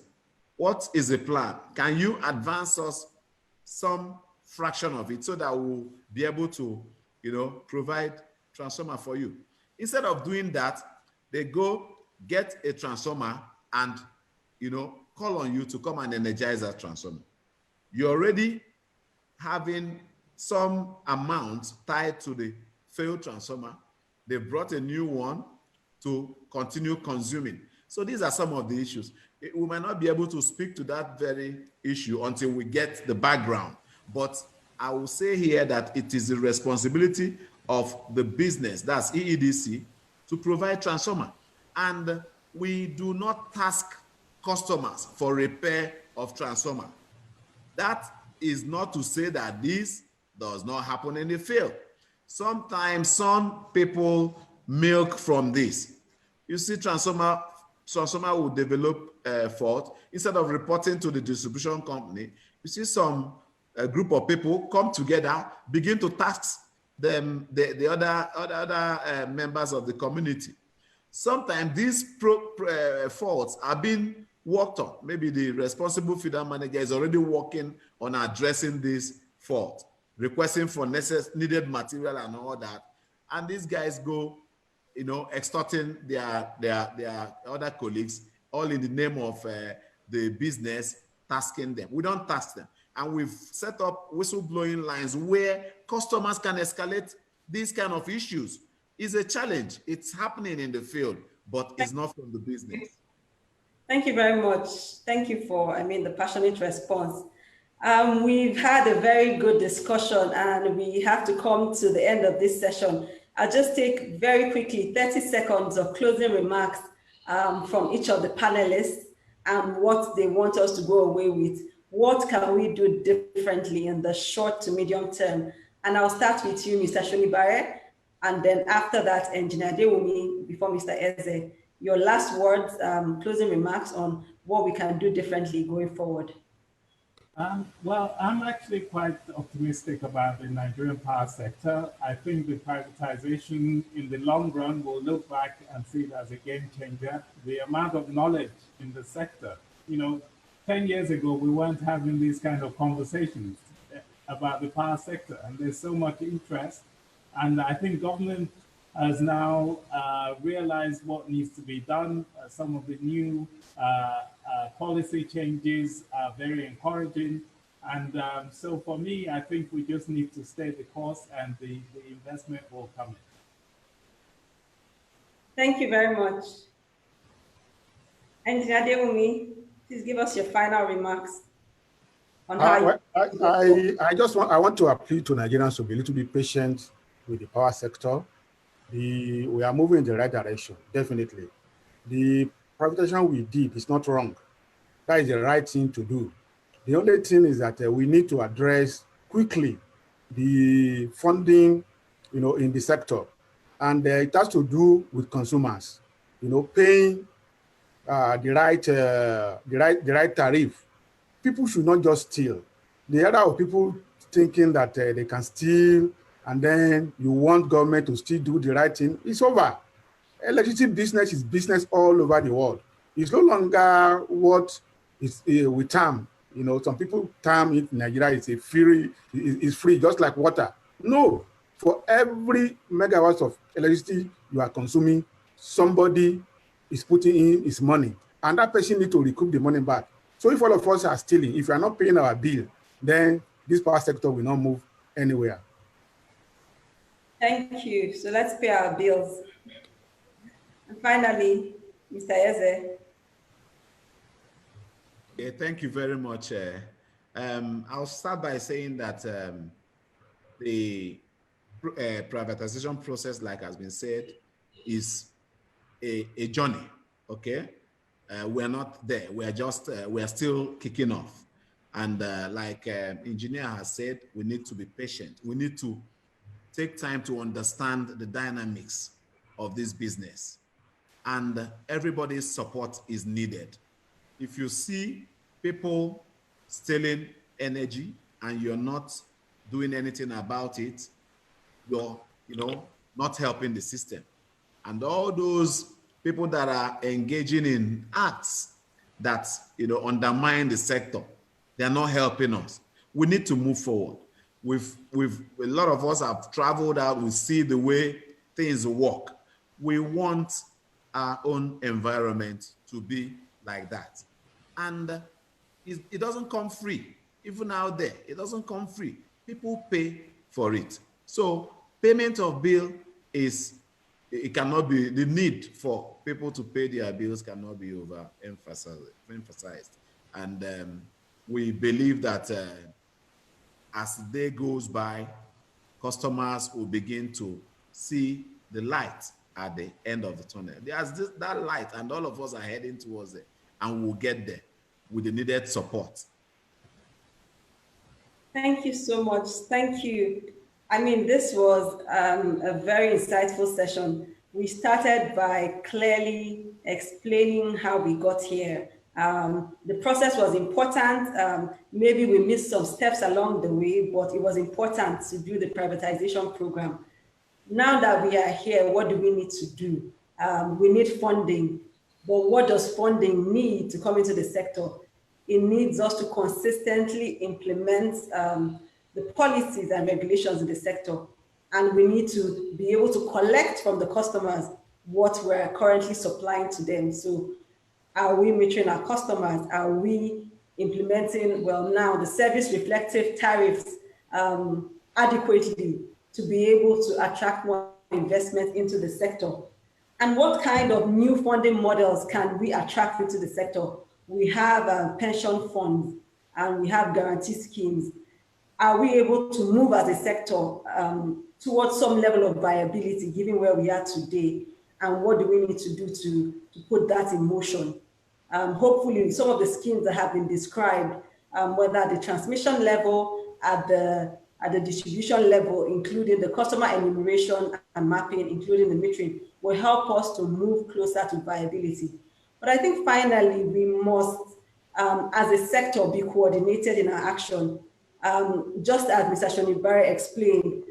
What is the plan? Can you advance us some fraction of it so that we'll be able to, provide transformer for you? Instead of doing that, they go get a transformer and, call on you to come and energize that transformer. You're already having some amount tied to the failed transformer. They brought a new one to continue consuming. So these are some of the issues. We might not be able to speak to that very issue until we get the background. But I will say here that it is the responsibility of the business, that's EEDC, to provide transformer. And we do not task customers for repair of transformer. That is not to say that this does not happen in the field. Sometimes some people milk from this. You see, transformer will develop fault. Instead of reporting to the distribution company, you see some group of people come together, begin to tax the other members of the community. Sometimes these faults are being worked on. Maybe the responsible feeder manager is already working on addressing this fault, requesting for needed material and all that. And these guys go, extorting their other colleagues, all in the name of the business, tasking them. We don't task them. And we've set up whistleblowing lines where customers can escalate these kind of issues. It's a challenge. It's happening in the field, but it's not from the business. Thank you very much. Thank you for, the passionate response. We've had a very good discussion and we have to come to the end of this session. I'll just take very quickly 30 seconds of closing remarks from each of the panelists and what they want us to go away with. What can we do differently in the short to medium term? And I'll start with you, Mr. Sonibare, and then after that, Engineer Adewumi, before Mr. Eze. Your last words, closing remarks on what we can do differently going forward. Well, I'm actually quite optimistic about the Nigerian power sector. I think the privatization in the long run will look back and see it as a game changer. The amount of knowledge in the sector, 10 years ago, we weren't having these kind of conversations about the power sector, and there's so much interest. And I think government has now realized what needs to be done. Some of the new policy changes are very encouraging. And so for me, I think we just need to stay the course and the investment will come in. Thank you very much. Engineer Adewumi, please give us your final remarks on how I want to appeal to Nigerians to be a little bit patient with the power sector. We are moving in the right direction, definitely. The privatization we did is not wrong. That is the right thing to do. The only thing is that we need to address quickly the funding, in the sector. And it has to do with consumers, paying the right tariff. People should not just steal. The other of people thinking that they can steal and then you want government to still do the right thing, it's over. Electricity business is business all over the world. It's no longer what is we term. Some people term it in Nigeria it's free, just like water. No, for every megawatt of electricity you are consuming, somebody is putting in his money, and that person needs to recoup the money back. So if all of us are stealing, if we are not paying our bill, then this power sector will not move anywhere. Thank you. So let's pay our bills. And finally, Mr. Eze. Yeah, thank you very much. I'll start by saying that the privatization process, like has been said, is a journey, okay? We're not there. We're just, we're still kicking off. And like engineer has said, we need to be patient. We need to take time to understand the dynamics of this business. And everybody's support is needed. If you see people stealing energy and you're not doing anything about it, you're not helping the system. And all those people that are engaging in acts that undermine the sector, they're not helping us. We need to move forward. A lot of us have traveled out, we see the way things work. We want our own environment to be like that. And it doesn't come free. Even out there, it doesn't come free. People pay for it. So payment of bill it cannot be, the need for people to pay their bills cannot be overemphasized. And we believe that as the day goes by, customers will begin to see the light at the end of the tunnel. There's that light, and all of us are heading towards it, and we'll get there with the needed support. Thank you so much. Thank you. This was a very insightful session. We started by clearly explaining how we got here The process was important. Maybe we missed some steps along the way, but it was important to do the privatization program. Now that we are here, what do we need to do? We need funding, but what does funding need to come into the sector? It needs us to consistently implement the policies and regulations in the sector. And we need to be able to collect from the customers what we're currently supplying to them. So are we meeting our customers? Are we implementing, well, now the service reflective tariffs adequately to be able to attract more investment into the sector? And what kind of new funding models can we attract into the sector? We have pension funds and we have guarantee schemes. Are we able to move as a sector towards some level of viability given where we are today? And what do we need to do to put that in motion? Hopefully, some of the schemes that have been described, whether at the transmission level, at the distribution level, including the customer enumeration and mapping, including the metering, will help us to move closer to viability. But I think finally, we must, as a sector, be coordinated in our action. Just as Mr. Shonibare explained,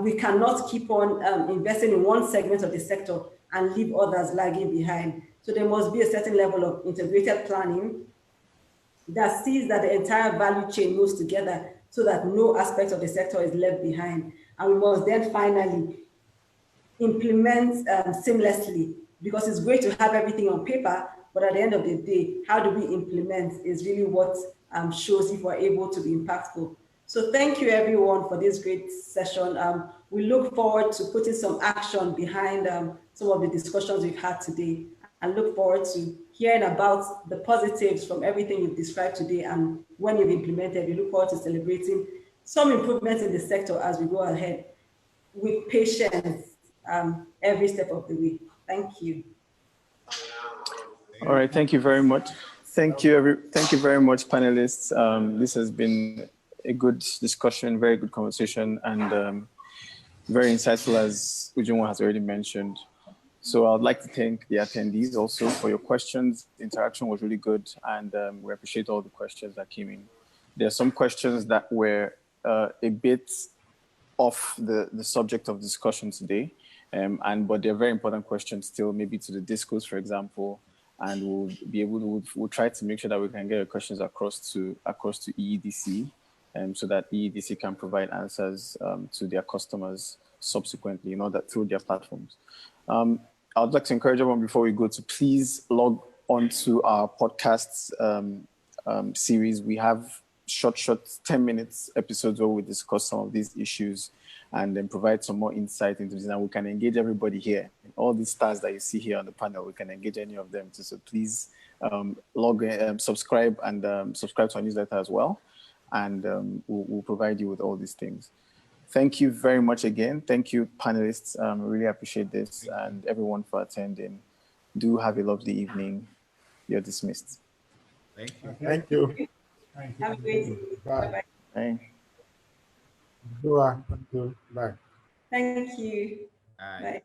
we cannot keep on investing in one segment of the sector and leave others lagging behind. So there must be a certain level of integrated planning that sees that the entire value chain moves together so that no aspect of the sector is left behind. And we must then finally implement seamlessly, because it's great to have everything on paper, but at the end of the day, how do we implement is really what shows if we're able to be impactful. So thank you everyone for this great session. We look forward to putting some action behind some of the discussions we've had today, and look forward to hearing about the positives from everything you've described today. And when you've implemented, we look forward to celebrating some improvements in the sector as we go ahead with patience every step of the way. Thank you. All right, thank you very much. Thank you very much, panelists. This has been a good discussion, very good conversation, and very insightful, as Ujunwa has already mentioned. So I'd like to thank the attendees also for your questions. The interaction was really good, and we appreciate all the questions that came in. There are some questions that were a bit off the subject of discussion today, but they're very important questions still, maybe to the discourse, for example, and we'll try to make sure that we can get your questions across to EEDC, so that EEDC can provide answers to their customers subsequently, through their platforms. I'd like to encourage everyone before we go to please log onto our podcasts series. We have short 10 minutes episodes where we discuss some of these issues and then provide some more insight into this, and we can engage everybody here. All these stars that you see here on the panel, we can engage any of them too. So please log in, subscribe, and subscribe to our newsletter as well. And we'll provide you with all these things. Thank you very much again. Thank you, panelists. Really appreciate this, and everyone for attending. Do have a lovely evening. You're dismissed. Thank you. Thank you. Thank you. Have a great evening. Bye. Bye-bye. Bye. Bye. Thank you. Bye. Bye.